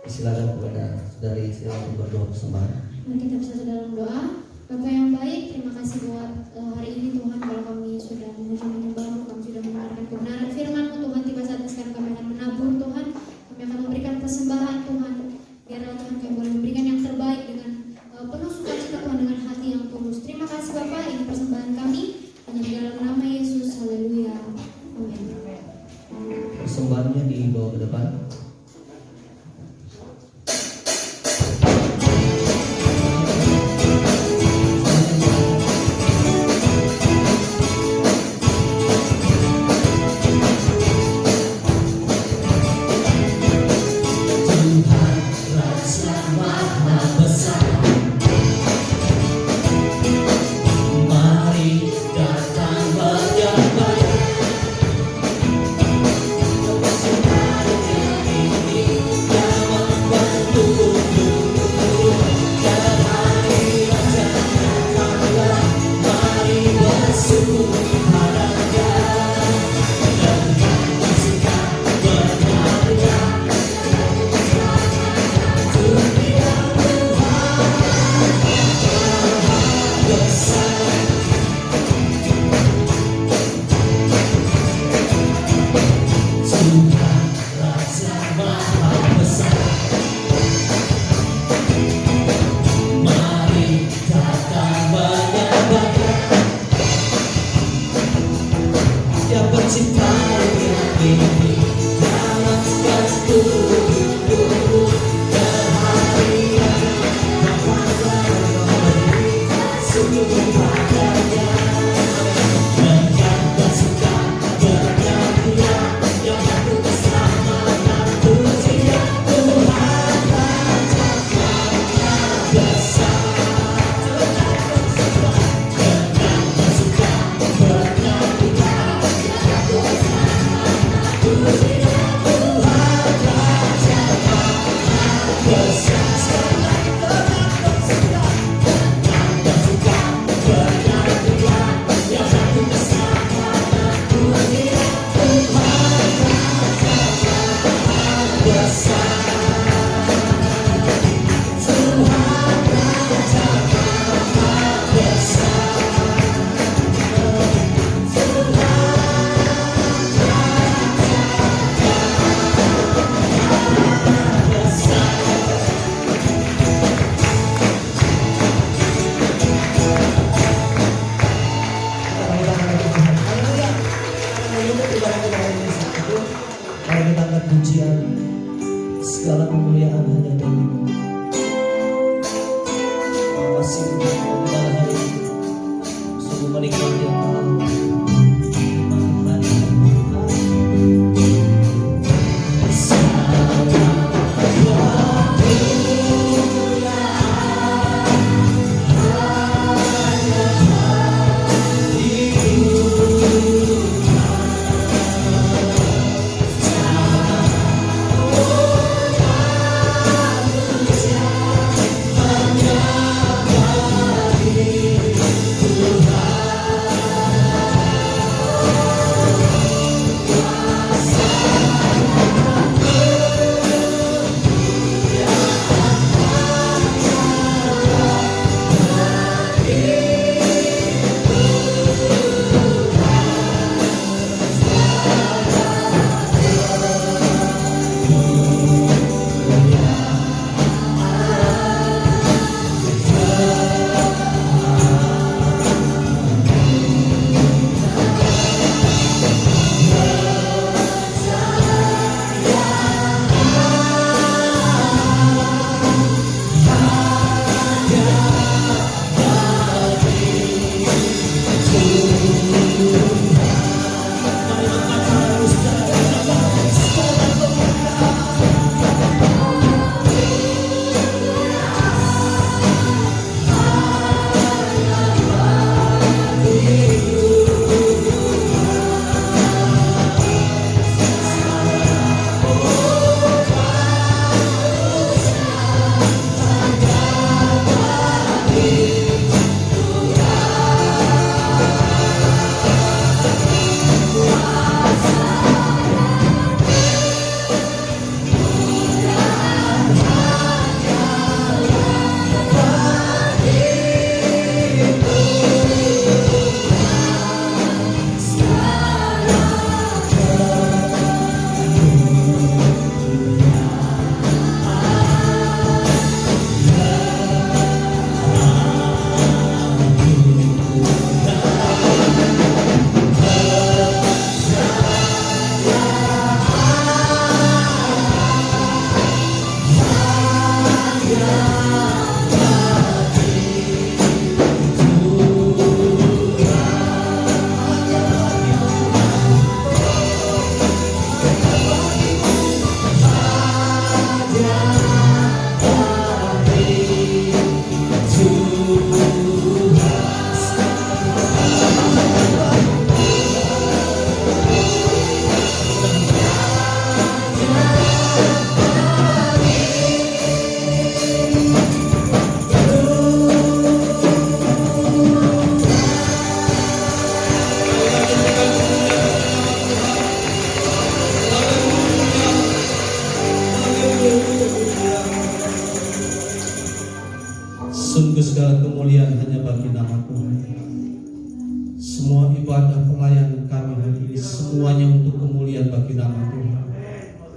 silakan kepada saudari saya untuk berdoa persembahan. Mari kita bersatu dalam doa. Bapa yang baik, terima kasih buat hari ini Tuhan, kalau kami sudah menuju menyembah-Mu, kami sudah mendengarkan kebenaran firman-Mu Tuhan. Tiba saatnya sekarang kami akan menabur Tuhan. Kami akan memberikan persembahan Tuhan. Biarlah Tuhan kami boleh memberikan yang terbaik dengan penuh sukacita Tuhan, dengan hati yang tulus. Terima kasih Bapa, ini persembahan kami hanya di dalam nama Yesus. Haleluya. Amin. Persembahannya dibawa ke depan. Segala kemuliaan hanya bagi-Mu. Masih pada hari ini sungguh menikmati Engkau. Hanya bagi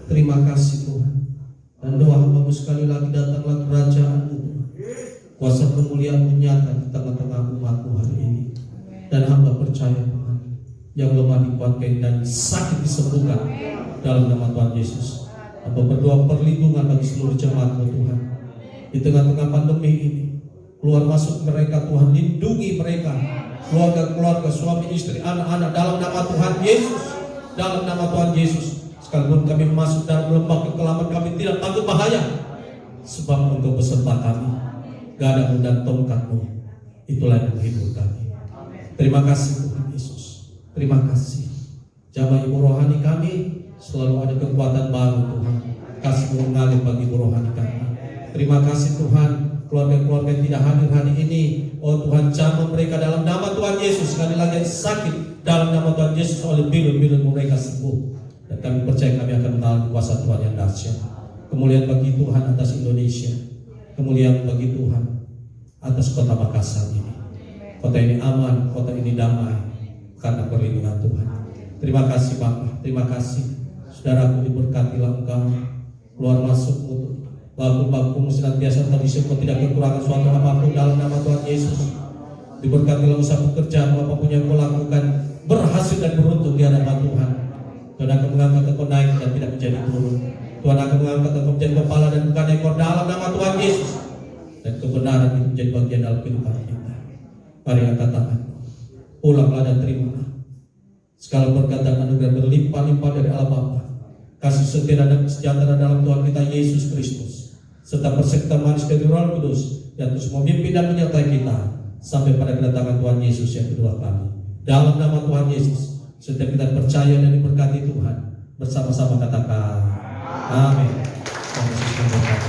Terima kasih Tuhan. Dan doa hamba sekali lagi, datanglah kerajaan-Mu. Kuasa kemuliaan-Mu nyata di tengah-tengah umat-Mu hari ini. Dan hamba percaya Tuhan, yang lemah dikuatkan dan sakit disembuhkan dalam nama Tuhan Yesus. Hamba berdoa perlindungan bagi seluruh jemaat-Mu Tuhan. Di tengah-tengah pandemi ini, keluar masuk mereka Tuhan, lindungi mereka, keluarga-keluarga, suami istri, anak-anak, dalam nama Tuhan Yesus. Dalam nama Tuhan Yesus. Sekalipun kami masuk dalam lembah kekelaman, kami tidak takut bahaya, sebab Engkau beserta kami. Gadamu dan tongkat-Mu, itulah yang menghibur kami. Terima kasih Tuhan Yesus. Terima kasih. Jamaah ibu rohani kami selalu ada kekuatan baru Tuhan. Kasih-Mu mengalir bagi ibu rohani kami. Terima kasih Tuhan. Keluarga-keluarga yang tidak hadir hari ini, oh Tuhan, jamah mereka dalam nama Tuhan Yesus. Sekali lagi yang sakit dalam nama Tuhan Yesus, oleh bilur-bilur mereka sembuh. Dan kami percaya kami akan mengalami kuasa Tuhan yang dahsyat. Kemuliaan bagi Tuhan atas Indonesia, kemuliaan bagi Tuhan atas kota Makassar ini. Kota ini aman, kota ini damai karena perlindungan Tuhan. Terima kasih Bapak, terima kasih. Saudaraku, diberkatilah Engkau, keluar masuk baku-baku senantiasa terisi, kau tidak kekurangan suatu apapun dalam nama Tuhan Yesus. Diberkatilah usaha pekerjaan apapun yang kau lakukan, berhasil dan beruntung di hadapan Tuhan. Tuhan akan mengangkat engkau naik dan tidak menjadi turun. Tuhan akan mengangkat engkau menjadi kepala dan bukan ekor dalam nama Tuhan Yesus. Dan kebenaran itu menjadi bagian dalam kehidupan kita. Mari angkat tangan, pulanglah dan terimalah segala berkat dan anugerah berlimpah-limpah dari Allah Bapa, kasih setia dan sejahtera dalam Tuhan kita Yesus Kristus, serta persertaan manis dari Roh Kudus yang terus memimpin dan menyertai kita sampai pada kedatangan Tuhan Yesus yang kedua kali. Dalam nama Tuhan Yesus, setiap kita percaya dan diberkati Tuhan, bersama-sama katakan amin. Tuhan Yesus memberkati.